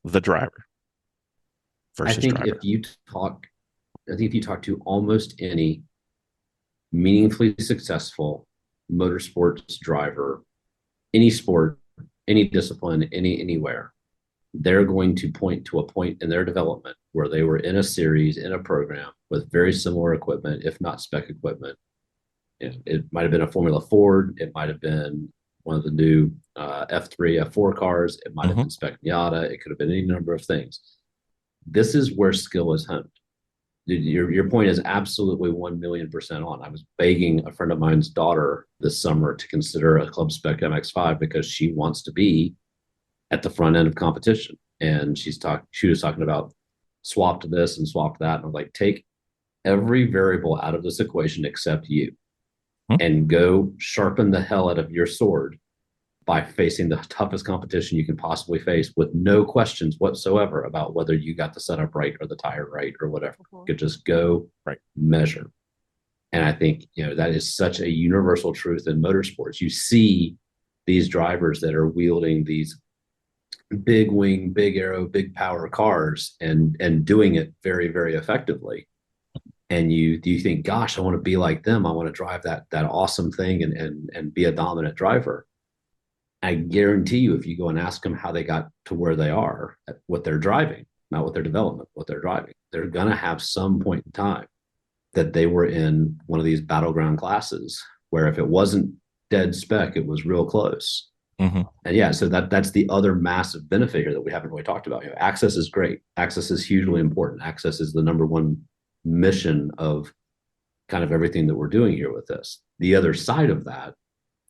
B: the driver versus driver.
D: If you talk to almost any meaningfully successful motorsports driver, any sport, any discipline, anywhere, they're going to point to a point in their development where they were in a series, in a program with very similar equipment, if not spec equipment. It might have been a Formula Ford. It might have been one of the new F3, F4 cars. It might have been Spec Miata. It could have been any number of things. This is where skill is honed. Your point is absolutely 1,000,000% on. I was begging a friend of mine's daughter this summer to consider a Club Spec MX-5 because she wants to be at the front end of competition. And she was talking about swapped this and swapped that. And I'm like, take every variable out of this equation except you and go sharpen the hell out of your sword by facing the toughest competition you can possibly face with no questions whatsoever about whether you got the setup right or the tire right or whatever. You could just go measure. And I think, that is such a universal truth in motorsports. You see these drivers that are wielding these big wing, big aero, big power cars and doing it very, very effectively. And you think, gosh, I want to be like them. I want to drive that awesome thing and be a dominant driver. I guarantee you, if you go and ask them how they got to where they are, what they're driving, not what their development, what they're driving, they're going to have some point in time that they were in one of these battleground classes where if it wasn't dead spec, it was real close. And yeah, so that's the other massive benefit here that we haven't really talked about. Access is great. Access is hugely important. Access is the number one mission of kind of everything that we're doing here with this. The other side of that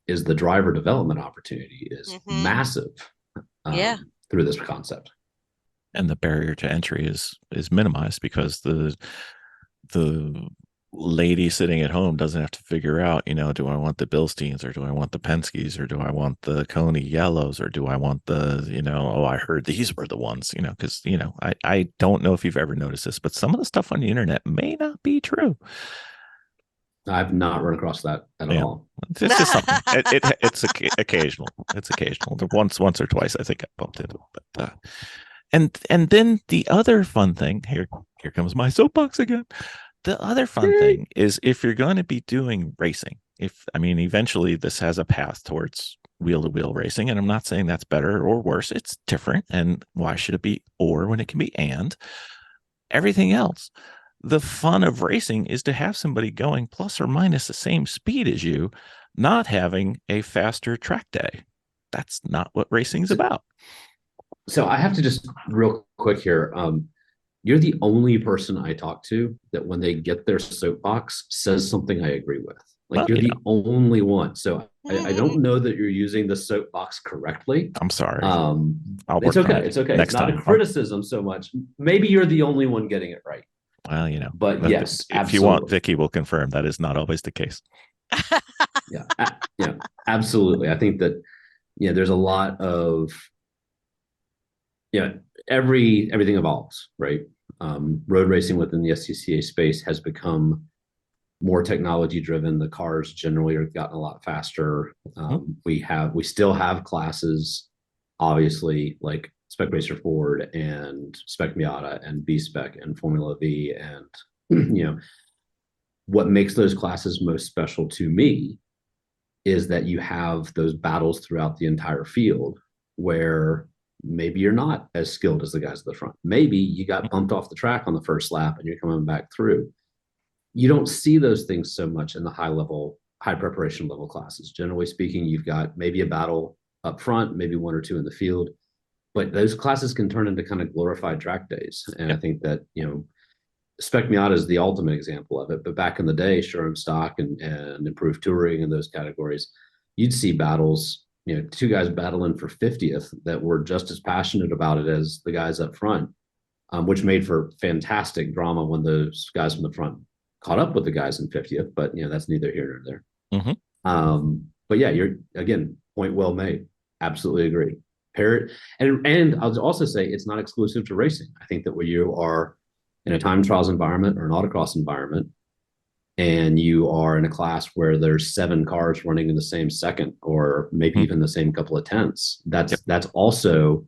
D: is the driver development opportunity is massive through this concept.
B: And the barrier to entry is minimized because the lady sitting at home doesn't have to figure out, do I want the Bilsteins or do I want the Penske's or do I want the Coney yellows or do I want the, I heard these were the ones, because, I don't know if you've ever noticed this, but some of the stuff on the internet may not be true.
D: I've not run across that at all.
B: It's just something. It's occasional. It's occasional. Once or twice, I think I bumped into it. But and then the other fun thing here comes my soapbox again. The other fun thing is if you're going to be doing racing, eventually this has a path towards wheel-to-wheel racing, and I'm not saying that's better or worse. It's different, and why should it be or when it can be and? Everything else. The fun of racing is to have somebody going plus or minus the same speed as you, not having a faster track day. That's not what racing's about.
D: So I have to just real quick here. You're the only person I talk to that when they get their soapbox says something I agree with. You're the only one. So I don't know that you're using the soapbox correctly.
B: I'm sorry.
D: It's okay. It's okay. It's not a criticism so much. Maybe you're the only one getting it right.
B: Well,
D: but yes,
B: if you want, Vicki will confirm that is not always the case.
D: Yeah, absolutely. I think that, there's a lot of, everything evolves, right? Road racing within the SCCA space has become more technology driven. The cars generally have gotten a lot faster. We still have classes, obviously, like Spec Racer Ford and Spec Miata and B Spec and Formula V. And, what makes those classes most special to me is that you have those battles throughout the entire field where maybe you're not as skilled as the guys at the front. Maybe you got bumped off the track on the first lap and you're coming back through. You don't see those things so much in the high preparation level classes. Generally speaking, you've got maybe a battle up front, maybe one or two in the field. But those classes can turn into kind of glorified track days. And I think that, Spec Miata is the ultimate example of it. But back in the day, Sherman Stock and improved touring and those categories, you'd see battles, two guys battling for 50th that were just as passionate about it as the guys up front, which made for fantastic drama when those guys from the front caught up with the guys in 50th. But, that's neither here nor there. But yeah, you're, again, point well made. Absolutely agree. And I'll also say it's not exclusive to racing. I think that when you are in a time trials environment or an autocross environment, and you are in a class where there's 7 cars running in the same second, or maybe even the same couple of tenths, that's also,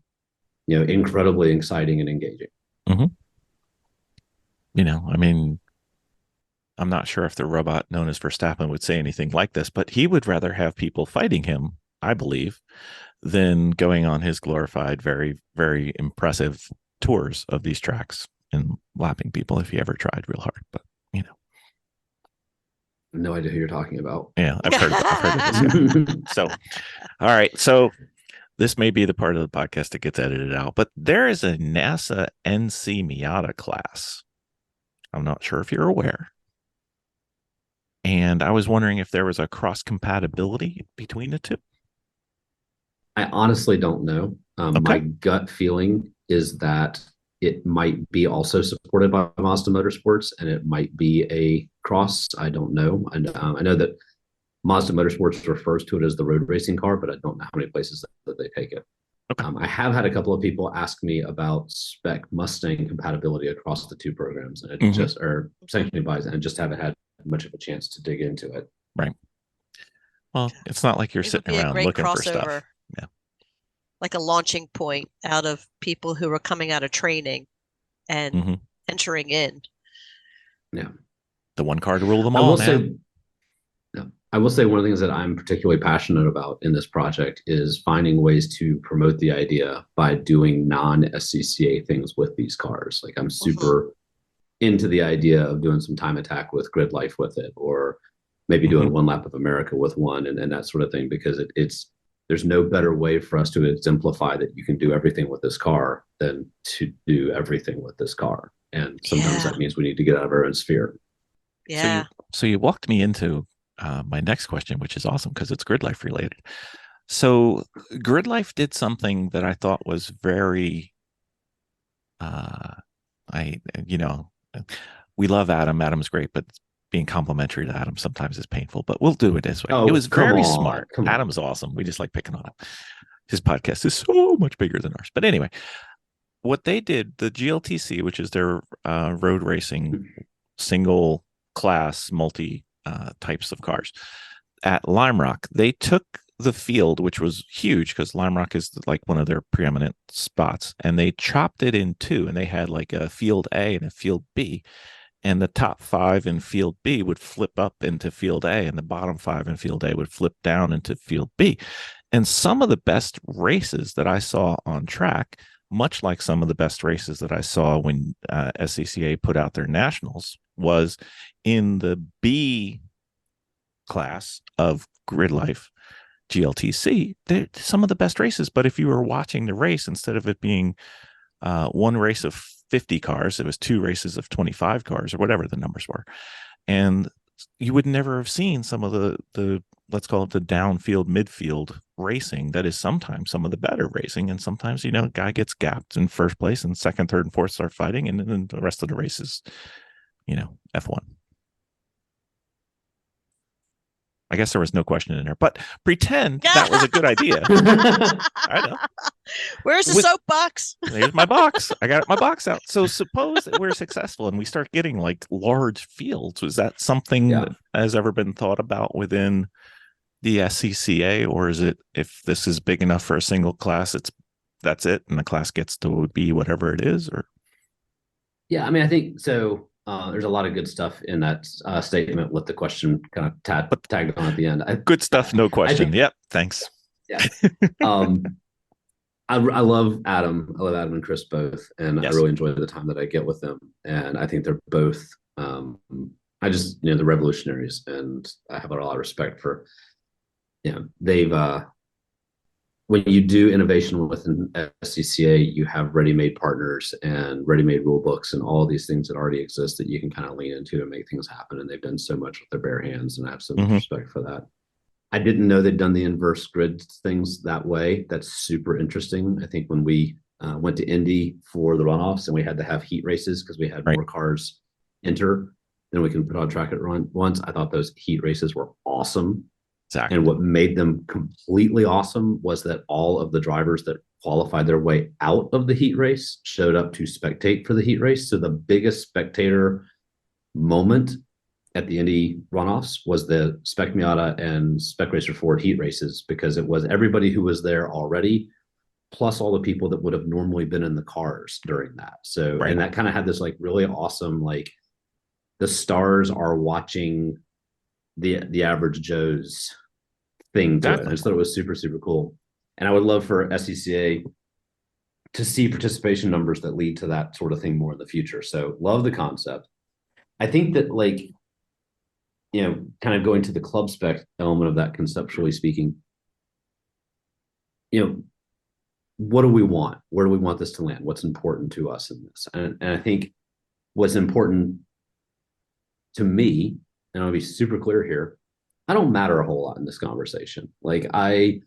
D: incredibly exciting and engaging.
B: I'm not sure if the robot known as Verstappen would say anything like this, but he would rather have people fighting him, I believe, than going on his glorified, very, very impressive tours of these tracks and lapping people if he ever tried real hard. But,
D: No idea who you're talking about.
B: yeah, I've heard of this guy. So, all right. So this may be the part of the podcast that gets edited out, but there is a NASA NC Miata class. I'm not sure if you're aware. And I was wondering if there was a cross compatibility between the two.
D: I honestly don't know. My gut feeling is that it might be also supported by Mazda Motorsports, and it might be a cross. I don't know. And I know that Mazda Motorsports refers to it as the road racing car, but I don't know how many places that they take it.
B: Okay.
D: I have had a couple of people ask me about Spec Mustang compatibility across the two programs, and it just or sanctioning buys, and just haven't had much of a chance to dig into it.
B: Right. Well, it's not like you're sitting around looking for stuff. Yeah.
C: Like a launching point out of people who are coming out of training and entering in.
D: Yeah.
B: The one car to rule them all, man.
D: I will say one of the things that I'm particularly passionate about in this project is finding ways to promote the idea by doing non-SCCA things with these cars. Like I'm super into the idea of doing some time attack with grid life with it, or maybe doing one lap of America with one and that sort of thing, because it's there's no better way for us to exemplify that you can do everything with this car than to do everything with this car. And sometimes that means we need to get out of our own sphere.
C: Yeah.
B: So you walked me into my next question, which is awesome because it's grid life related. So grid life did something that I thought was very, we love Adam. Adam's great, but being complimentary to Adam sometimes is painful, but we'll do it this way. It was very smart. Adam's awesome. We just like picking on him. His podcast is so much bigger than ours. But anyway, what they did, the GLTC, which is their road racing single class multi types of cars at Lime Rock, they took the field, which was huge because Lime Rock is like one of their preeminent spots, and they chopped it in two, and they had like a field A and a field B, and the top five in field B would flip up into field A, and the bottom five in field A would flip down into field B. And some of the best races that I saw on track, much like some of the best races that I saw when SCCA put out their nationals, was in the B class of Grid Life GLTC. They're some of the best races, but if you were watching the race, instead of it being one race of 50 cars, it was two races of 25 cars or whatever the numbers were. And you would never have seen some of the let's call it the downfield, midfield racing that is sometimes some of the better racing. And sometimes, a guy gets gapped in first place and second, third, and fourth start fighting. And then the rest of the race is, F1. I guess there was no question in there, but pretend that was a good idea. I know.
C: Where's the soapbox?
B: There's my box. I got my box out. So suppose that we're successful and we start getting like large fields. Was that something that has ever been thought about within the SCCA, or is it, if this is big enough for a single class, that's it, and the class gets to be whatever it is? Or
D: yeah, I mean, I think so. There's a lot of good stuff in that statement with the question kind of tagged on at the end.
B: Good stuff, no question. Yep, thanks.
D: Yeah. I love Adam. I love Adam and Chris both, and I really enjoy the time that I get with them. And I think they're both, they're revolutionaries, and I have a lot of respect for, they've, when you do innovation within SCCA, you have ready-made partners and ready-made rule books and all these things that already exist that you can kind of lean into and make things happen. And they've done so much with their bare hands, and I have so much respect for that. I didn't know they'd done the inverse grid things that way. That's super interesting. I think when we went to Indy for the runoffs and we had to have heat races because we had more cars enter than we can put on track at once, I thought those heat races were awesome.
B: Exactly.
D: And what made them completely awesome was that all of the drivers that qualified their way out of the heat race showed up to spectate for the heat race. So the biggest spectator moment at the Indy runoffs was the Spec Miata and Spec Racer Ford heat races, because it was everybody who was there already, plus all the people that would have normally been in the cars during that. So, and that kind of had this like really awesome, like the stars are watching the average Joe's thing to it. I just thought it was super, super cool. And I would love for SCCA to see participation numbers that lead to that sort of thing more in the future. So love the concept. I think that, like, you know, kind of going to the club spec element of that, conceptually speaking, you know, what do we want? Where do we want this to land? What's important to us in this? And I think what's important to me, and I'll be super clear here, I don't matter a whole lot in this conversation. Like, I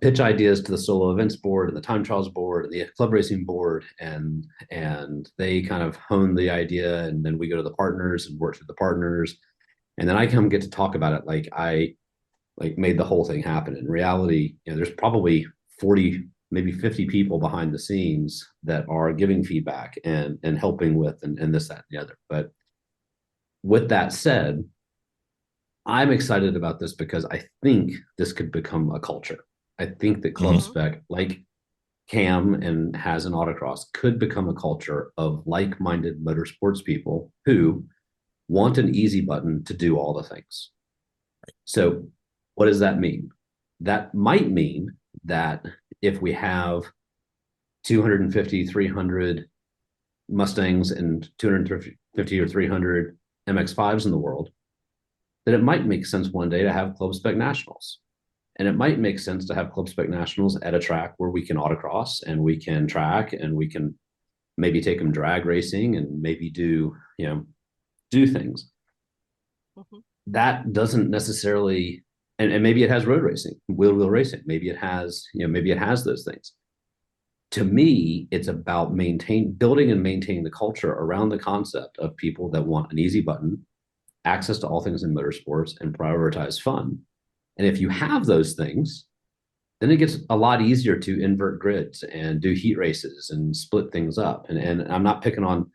D: pitch ideas to the solo events board and the time trials board and the club racing board, and they kind of hone the idea, and then we go to the partners and work with the partners, and then I come get to talk about it like I made the whole thing happen. In reality, you know, there's probably 40, maybe 50 people behind the scenes that are giving feedback and helping with and this, that, and the other. But with that said, I'm excited about this because I think this could become a culture. I think that Club Spec, like Cam and has in autocross, could become a culture of like-minded motorsports people who want an easy button to do all the things. So what does that mean? That might mean that if we have 250, 300 Mustangs and 250 or 300 MX-5s in the world, that it might make sense one day to have Club Spec Nationals. And it might make sense to have Club Spec Nationals at a track where we can autocross and we can track and we can maybe take them drag racing and maybe do things. That doesn't necessarily, and maybe it has road racing, wheel racing. Maybe it has those things. To me, it's about building and maintaining the culture around the concept of people that want an easy button, access to all things in motorsports, and prioritize fun. And if you have those things, then it gets a lot easier to invert grids and do heat races and split things up. And I'm not picking on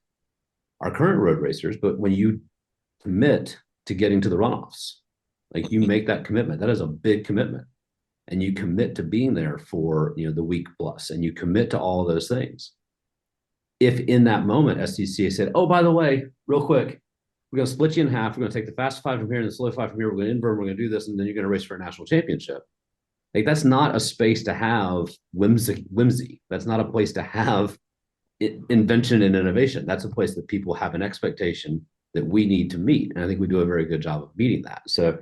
D: our current road racers, but when you commit to getting to the runoffs, like, you make that commitment, that is a big commitment. And you commit to being there for, the week plus, and you commit to all of those things. If in that moment SCCA said, oh, by the way, real quick, we're going to split you in half. We're going to take the fast 5 from here and the slow 5 from here. We're going to invert. We're going to do this, and then you're going to race for a national championship. Like, that's not a space to have whimsy. That's not a place to have invention and innovation. That's a place that people have an expectation that we need to meet. And I think we do a very good job of meeting that. So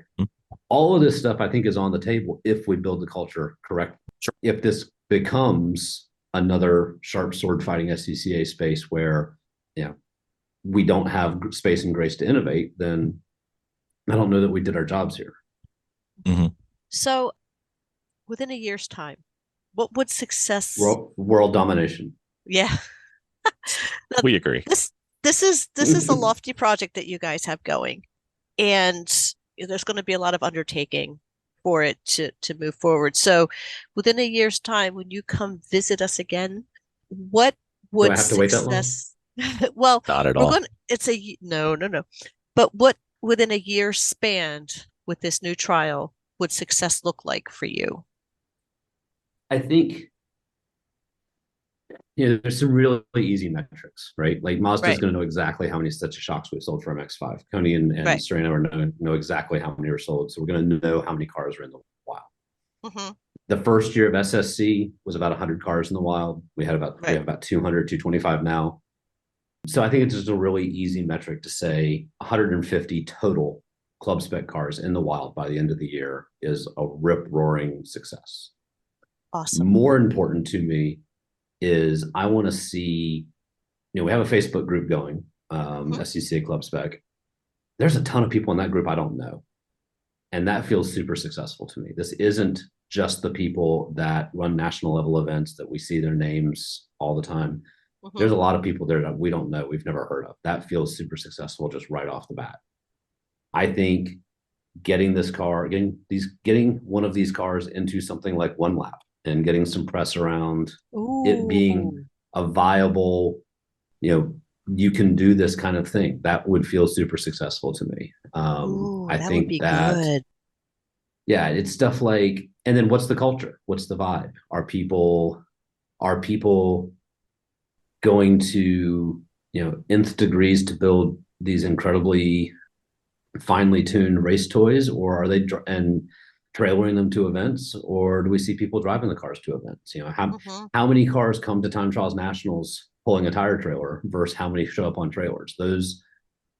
D: all of this stuff, I think, is on the table if we build the culture correctly. Sure. If this becomes another sharp sword fighting SCCA space where, we don't have space and grace to innovate, then I don't know that we did our jobs here.
C: So within a year's time, what would success...
D: World domination.
C: Yeah.
B: We agree.
C: This is a lofty project that you guys have going, and there's going to be a lot of undertaking for it to move forward. So within a year's time, when you come visit us again, what would
D: Do I have to wait that long?
C: Well,
B: not at all.
C: No. But what within a year span with this new trial would success look like for you?
D: I think there's some really easy metrics, right? Like, Mazda's going to know exactly how many sets of shocks we've sold for MX-5. Coney and Serena know exactly how many are sold. So we're going to know how many cars are in the wild. The first year of SSC was about 100 cars in the wild. We have about 200, 225 now. So I think it's just a really easy metric to say 150 total Club Spec cars in the wild by the end of the year is a rip-roaring success.
C: Awesome.
D: More important to me is I want to see, we have a Facebook group going, SCCA Club Spec. There's a ton of people in that group I don't know. And that feels super successful to me. This isn't just the people that run national level events that we see their names all the time. There's a lot of people there that we don't know, we've never heard of. That feels super successful just right off the bat. I think getting one of these cars into something like One Lap and getting some press around it being a viable, you can do this kind of thing, that would feel super successful to me. I think good. Yeah, it's stuff like, and then what's the culture? What's the vibe? Are people going to, nth degrees to build these incredibly finely tuned race toys, or are they and trailering them to events, or do we see people driving the cars to events? How many cars come to Time Trials Nationals pulling a tire trailer versus how many show up on trailers?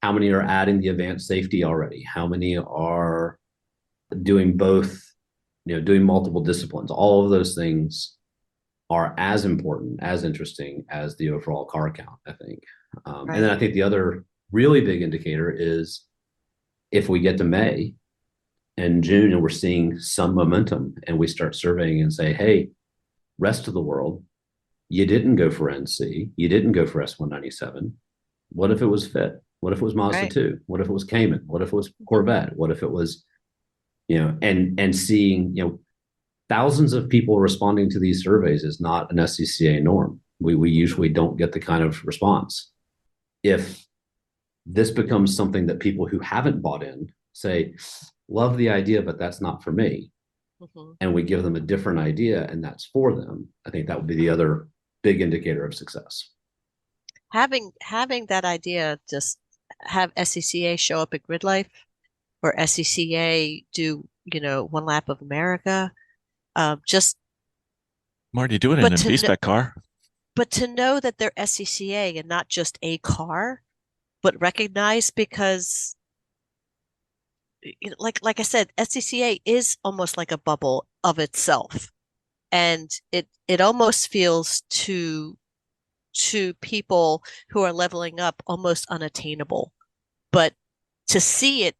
D: How many are adding the advanced safety already? How many are doing both, doing multiple disciplines? All of those things are as important, as interesting as the overall car count, I think.
C: Right.
D: And then I think the other really big indicator is if we get to May and June and we're seeing some momentum and we start surveying and say, hey, rest of the world, you didn't go for NC, you didn't go for S197. What if it was Fit? What if it was Mazda 2? What if it was Cayman? What if it was Corvette? What if it was, and seeing, thousands of people responding to these surveys is not an SCCA norm. We usually don't get the kind of response. If this becomes something that people who haven't bought in say, love the idea, but that's not for me, and we give them a different idea and that's for them, I think that would be the other big indicator of success.
C: Having that idea, just have SCCA show up at Grid Life, or SCCA do, one lap of America. Just
B: Marty, do it in a B-Spec car.
C: But to know that they're SCCA and not just a car, but recognized, because like I said, SCCA is almost like a bubble of itself, and it almost feels to people who are leveling up almost unattainable. But to see it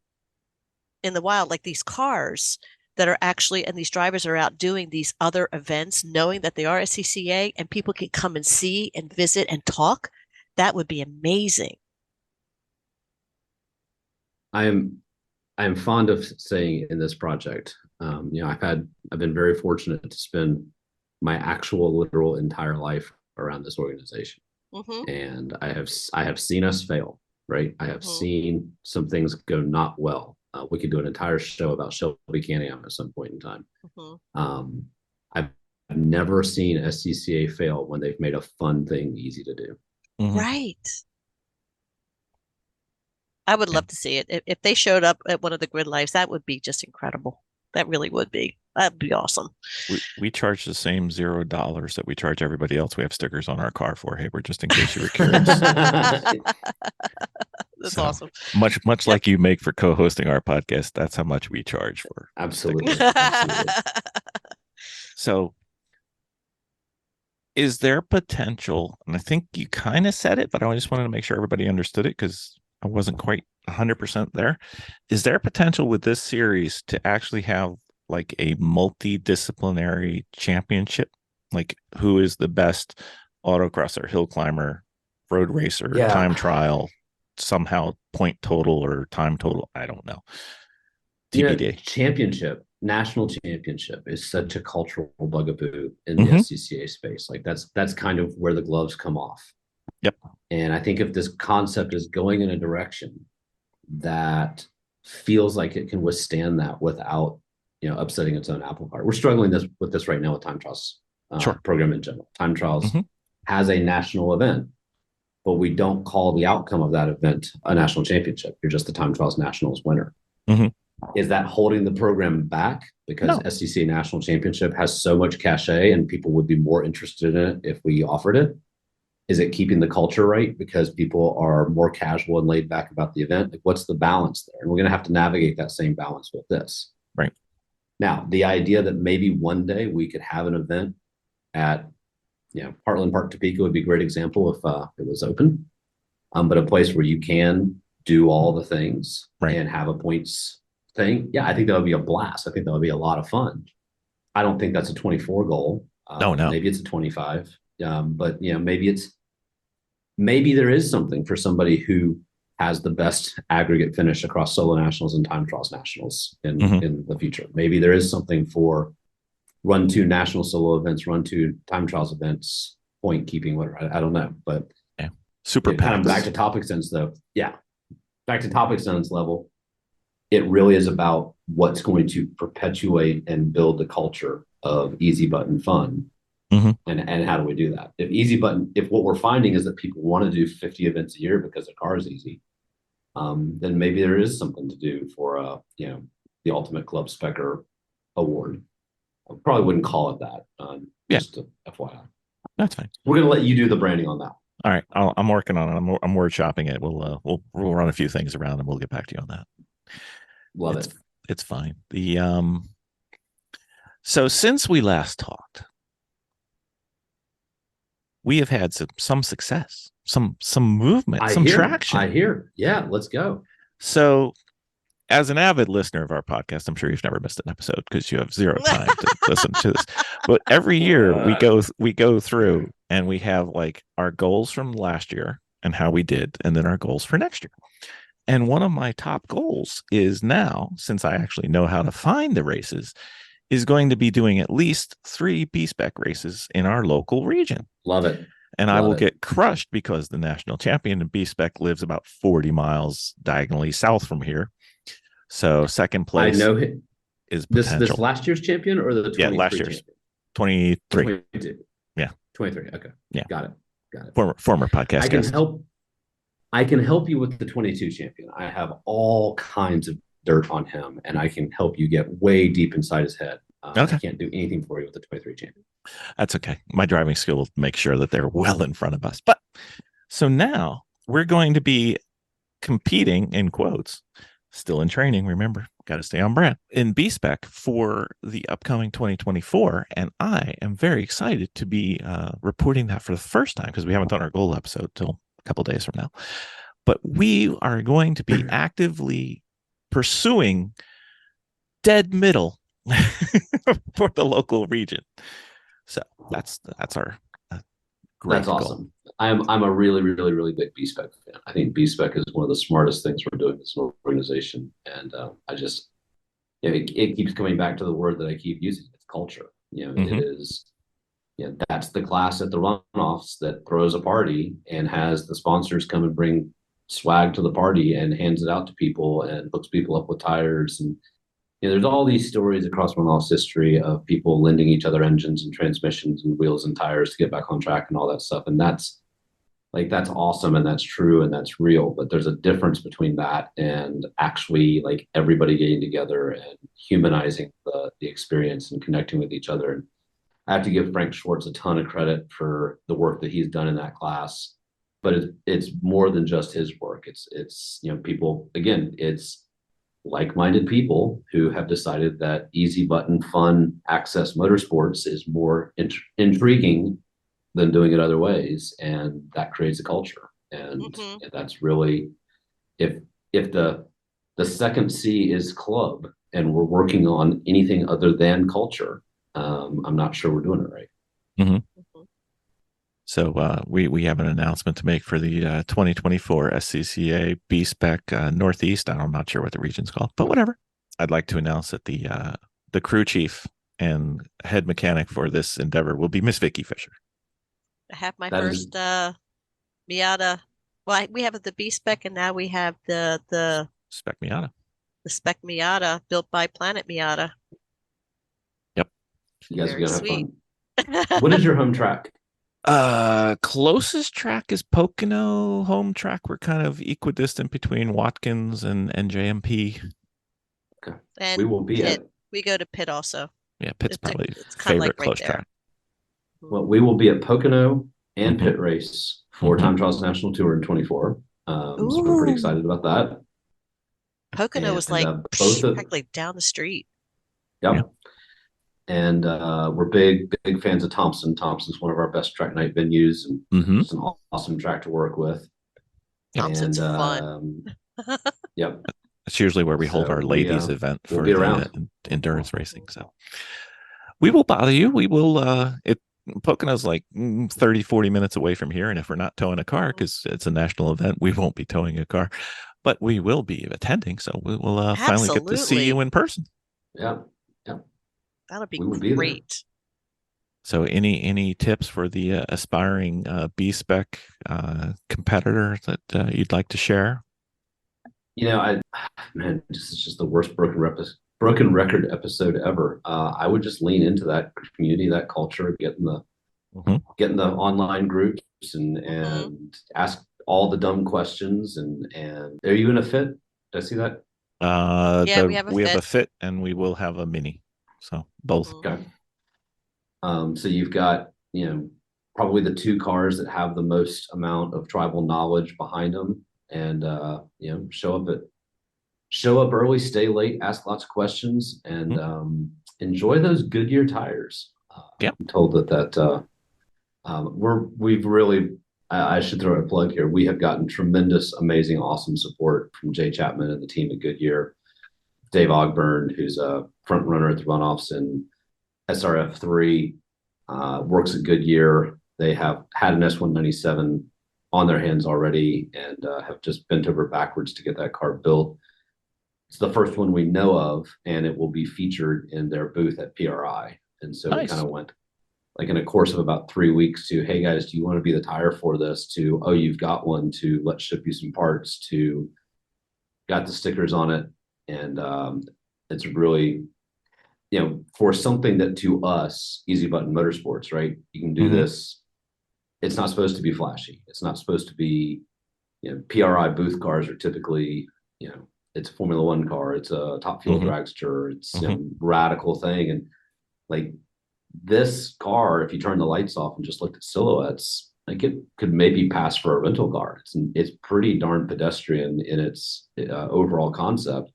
C: in the wild, like these cars that are actually, and these drivers are out doing these other events, knowing that they are SCCA and people can come and see and visit and talk, that would be amazing.
D: I am fond of saying in this project, I've been very fortunate to spend my actual literal entire life around this organization. And I have seen us fail, right? I have seen some things go not well. We could do an entire show about Shelby Can-Am at some point in time. I've never seen SCCA fail when they've made a fun thing easy to do.
C: Right. I would love to see it. If they showed up at one of the Grid Lives, that would be just incredible. That really would be. That'd be awesome.
B: We charge the same $0 that we charge everybody else. We have stickers on our car for Heyward, just in case you were curious.
C: That's awesome.
B: Much like you make for co-hosting our podcast, that's how much we charge for.
D: Absolutely.
B: So is there potential, and I think you kind of said it, but I just wanted to make sure everybody understood it because I wasn't quite 100% there. Is there potential with this series to actually have like a multidisciplinary championship? Like who is the best autocrosser, hill climber, road racer, time trial, somehow point total or time total? I don't know. TBD.
D: National championship is such a cultural bugaboo in the SCCA space. Like that's kind of where the gloves come off.
B: Yep.
D: And I think if this concept is going in a direction that feels like it can withstand that without, upsetting its own apple cart. We're struggling with this right now with Time Trials program in general. Time Trials has a national event, but we don't call the outcome of that event a national championship. You're just the Time Trials Nationals winner. Is that holding the program back? Because SCCA National Championship has so much cachet and people would be more interested in it if we offered it. Is it keeping the culture right because people are more casual and laid back about the event? Like, what's the balance there? And we're going to have to navigate that same balance with this.
B: Right.
D: Now, the idea that maybe one day we could have an event at, Heartland Park Topeka would be a great example if it was open, but a place where you can do all the things and have a points thing. Yeah, I think that would be a blast. I think that would be a lot of fun. I don't think that's a 24 goal.
B: No.
D: Maybe it's a 25. But maybe there is something for somebody who has the best aggregate finish across solo nationals and time trials nationals in the future. Maybe there is something for run 2 national solo events, run 2 time trials events, point keeping, whatever. I don't know, but
B: super
D: kind of back to topic sense though. Yeah. Back to topic sense level. It really is about what's going to perpetuate and build the culture of easy button fun. And how do we do that? If what we're finding is that people want to do 50 events a year because the car is easy, then maybe there is something to do for the Ultimate Club Specker Award. I probably wouldn't call it that. Just a FYI.
B: That's fine.
D: We're gonna let you do the branding on that.
B: All right, I'm working on it. I'm word shopping it. We'll run a few things around and we'll get back to you on that.
D: Love it.
B: It's fine. So since we last talked, we have had some success, some movement, traction.
D: I hear. Yeah, let's go.
B: So, as an avid listener of our podcast, I'm sure you've never missed an episode because you have zero time to listen to this. But every year we go through and we have like our goals from last year and how we did, and then our goals for next year. And one of my top goals is now, since I actually know how to find the races, is going to be doing at least 3 B-Spec races in our local region.
D: Love it.
B: And I will get crushed because the national champion in B-Spec lives about 40 miles diagonally south from here. So second place is potential.
D: This last year's champion or the 23
B: last year's
D: champion?
B: 23.
D: 22.
B: Yeah.
D: 23. Okay.
B: Yeah.
D: Got it.
B: Former podcast guest.
D: I can help you with the 22 champion. I have all kinds of dirt on him, and I can help you get way deep inside his head.
B: Okay.
D: I can't do anything for you with the 23 champion.
B: That's okay. My driving skill will make sure that they're well in front of us. But so now we're going to be competing, in quotes, still in training, remember, got to stay on brand, in B-Spec for the upcoming 2024. And I am very excited to be reporting that for the first time because we haven't done our goal episode till a couple days from now. But we are going to be actively pursuing dead middle for the local region. So that's our great
D: That's awesome.
B: goal.
D: I'm a really, really, really big B-Spec fan. I think B-Spec is one of the smartest things we're doing as an organization. And I just, it keeps coming back to the word that I keep using. It's culture. It is, that's the class at the runoffs that throws a party and has the sponsors come and bring swag to the party and hands it out to people and hooks people up with tires. And there's all these stories across runoffs history of people lending each other engines and transmissions and wheels and tires to get back on track and all that stuff. And that's awesome. And that's true. And that's real. But there's a difference between that and actually like everybody getting together and humanizing the experience and connecting with each other. And I have to give Frank Schwartz a ton of credit for the work that he's done in that class. But it's more than just his work. It's people, again, it's like-minded people who have decided that easy button, fun access motorsports is more intriguing than doing it other ways. And that creates a culture. And that's really, if the second C is club and we're working on anything other than culture, I'm not sure we're doing it right.
B: Mm-hmm. So we have an announcement to make for the 2024 SCCA B-Spec Northeast. I'm not sure what the region's called, but whatever. I'd like to announce that the crew chief and head mechanic for this endeavor will be Miss Vicki Fisher.
C: I have my first Miata. Well, we have the B-Spec, and now we have the
B: Spec Miata.
C: The Spec Miata built by Planet Miata.
B: Yep.
D: You guys are gonna have fun. What is your home track?
B: Closest track is Pocono. Home track, we're kind of equidistant between Watkins and JMP.
D: Okay.
C: And
D: we will be
C: Pitt.
D: at.
C: We go to Pitt also.
B: Yeah, Pitt's probably
C: it's kind
B: favorite
C: of like right
B: close
C: there.
B: track.
D: Well, we will be at Pocono and Pitt Race for Time Trials National Tour in 24. So we're pretty excited about that.
C: Pocono was like practically down the street.
D: Yep.
B: Yeah.
D: And we're big fans of Thompson. Thompson's one of our best track night venues, and it's an awesome track to work with.
C: Thompson's fun.
D: Yep.
B: That's usually where we hold our ladies event for
D: the
B: endurance racing. So we will bother you. We will. Pocono's like 30, 40 minutes away from here. And if we're not towing a car, because it's a national event, we won't be towing a car, but we will be attending. So we will finally get to see you in person.
D: Yeah.
C: That'll be
D: great.
C: There.
B: So any tips for the aspiring B-Spec competitor that you'd like to share?
D: This is just the worst broken record episode ever. I would just lean into that community, that culture, get in the online groups and ask all the dumb questions and are you in a fit? Did I see that?
C: Yeah, we have a
B: fit and we will have a mini. So both.
D: Okay. So you've got, probably the two cars that have the most amount of tribal knowledge behind them, and show up early, stay late, ask lots of questions, and enjoy those Goodyear tires. I'm told that we've really, I should throw a plug here. We have gotten tremendous, amazing, awesome support from Jay Chapman and the team at Goodyear. Dave Ogburn, who's a front runner at the runoffs in SRF3, works at Goodyear. They have had an S197 on their hands already and have just bent over backwards to get that car built. It's the first one we know of, and it will be featured in their booth at PRI. And so we kind of went like in a course of about 3 weeks to, hey guys, do you want to be the tire for this? To, oh, you've got one, to let's ship you some parts, to got the stickers on it. And it's really, for something that to us, easy button motorsports, right? You can do this. It's not supposed to be flashy. It's not supposed to be, PRI booth cars are typically, it's a Formula One car. It's a top fuel dragster. It's a radical thing. And like this car, if you turn the lights off and just looked at silhouettes, like it could maybe pass for a rental car. It's pretty darn pedestrian in its overall concept.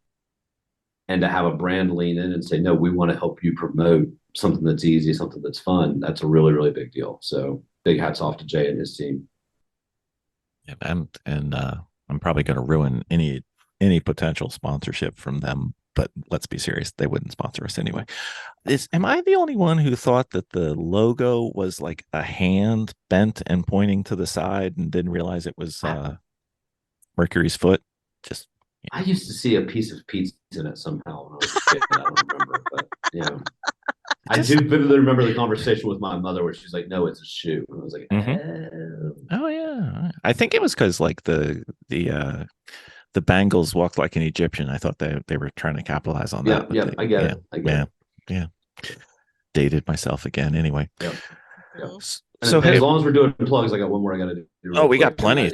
D: And to have a brand lean in and say, no, we want to help you promote something that's easy, something that's fun, that's a really, really big deal. So big hats off to Jay and his team.
B: Yeah, and I'm probably going to ruin any potential sponsorship from them, but let's be serious, they wouldn't sponsor us anyway. Am I the only one who thought that the logo was like a hand bent and pointing to the side and didn't realize it was Mercury's foot? Just
D: I used to see a piece of pizza in it somehow when I was a kid. I don't remember, but I do vividly remember the conversation with my mother where she's like, "No, it's a shoe." And I was like,
B: "Oh yeah." I think it was because like the Bengals walked like an Egyptian. I thought they were trying to capitalize on that.
D: Yeah, I get it. I get it.
B: Yeah. Dated myself again. Anyway.
D: Yep.
B: So
D: as long as we're doing plugs, I got one more I got to do.
B: Oh, we got plenty.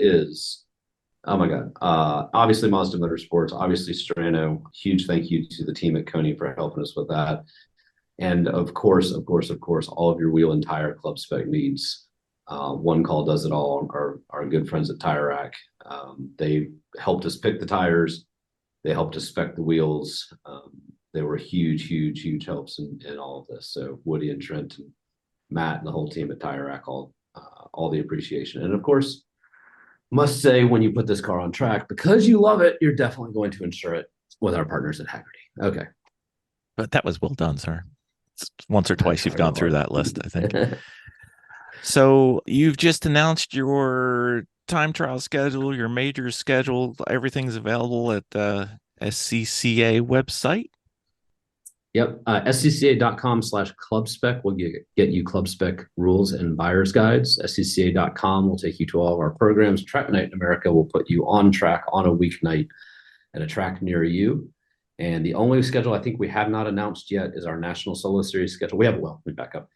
D: Oh my God. Obviously Mazda Motorsports, obviously Strano, huge thank you to the team at Coney for helping us with that. And of course, all of your wheel and tire club spec needs. One Call does it all. Our good friends at Tire Rack. They helped us pick the tires. They helped us spec the wheels. They were huge helps in all of this. So Woody and Trent and Matt and the whole team at Tire Rack, all the appreciation. And of course, must say, when you put this car on track, because you love it, you're definitely going to insure it with our partners at Haggerty. Okay.
B: But that was well done, sir. It's once or twice you've gone through that list, I think. So you've just announced your time trial schedule, your major schedule. Everything's available at the SCCA website.
D: Yep. SCCA.com/club spec will get you club spec rules and buyer's guides. SCCA.com will take you to all of our programs. Track Night in America will put you on track on a weeknight at a track near you. And the only schedule I think we have not announced yet is our National Solo Series schedule. Let me back up.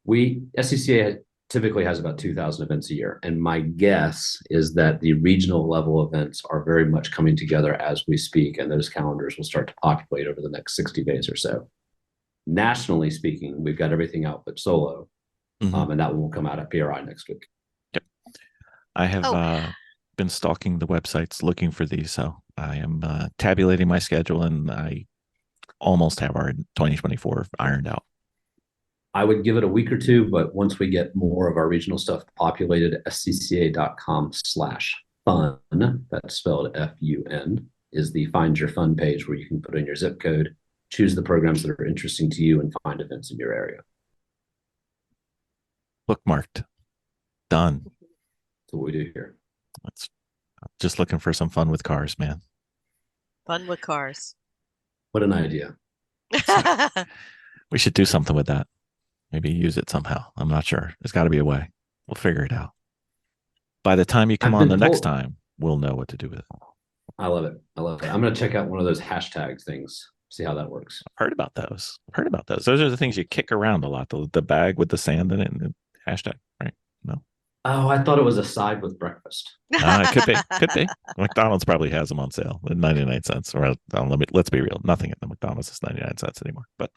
D: SCCA typically has about 2,000 events a year. And my guess is that the regional level events are very much coming together as we speak, and those calendars will start to populate over the next 60 days or so. Nationally speaking, we've got everything out but solo, and that one will come out at PRI next week.
B: Yep. I have been stalking the websites looking for these, so I am tabulating my schedule, and I almost have our 2024 ironed out.
D: I would give it a week or two, but once we get more of our regional stuff populated, scca.com/fun, that's spelled FUN, is the Find Your Fun page where you can put in your zip code, choose the programs that are interesting to you, and find events in your area.
B: Bookmarked. Done.
D: That's what we do here.
B: Just looking for some fun with cars, man.
C: Fun with cars.
D: What an idea.
B: We should do something with that. Maybe use it somehow. I'm not sure. There's got to be a way. We'll figure it out. By the time you come on the next time, we'll know what to do with it.
D: I love it. I'm going to check out one of those hashtag things, see how that works.
B: I've heard about those. Those are the things you kick around a lot. The bag with the sand in it and the hashtag, right? No.
D: Oh, I thought it was a side with breakfast.
B: It could be. McDonald's probably has them on sale at 99 cents. Or let's be real, nothing at the McDonald's is 99 cents anymore. But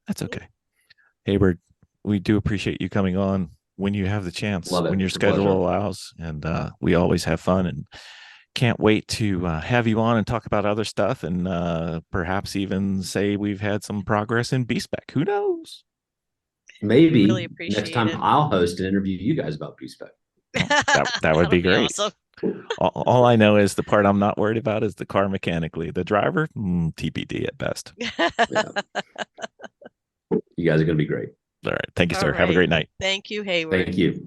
B: that's okay. Heyward, we do appreciate you coming on when you have the chance,
D: Love it.
B: when your
D: It's a
B: schedule
D: pleasure.
B: allows, and we always have fun and can't wait to have you on and talk about other stuff, and perhaps even say we've had some progress in B-Spec. Who knows?
D: Maybe
C: Really
D: next
C: appreciate
D: time
C: it.
D: I'll host and interview you guys about B-Spec.
B: That would be great.
C: Awesome.
B: All I know is the part I'm not worried about is the car mechanically. The driver, TBD at best.
D: Yeah. You guys are going to be great.
B: All right. Thank you,
C: All
B: sir. Have a
C: right.
B: great night.
C: Thank you, Heyward.
D: Thank you.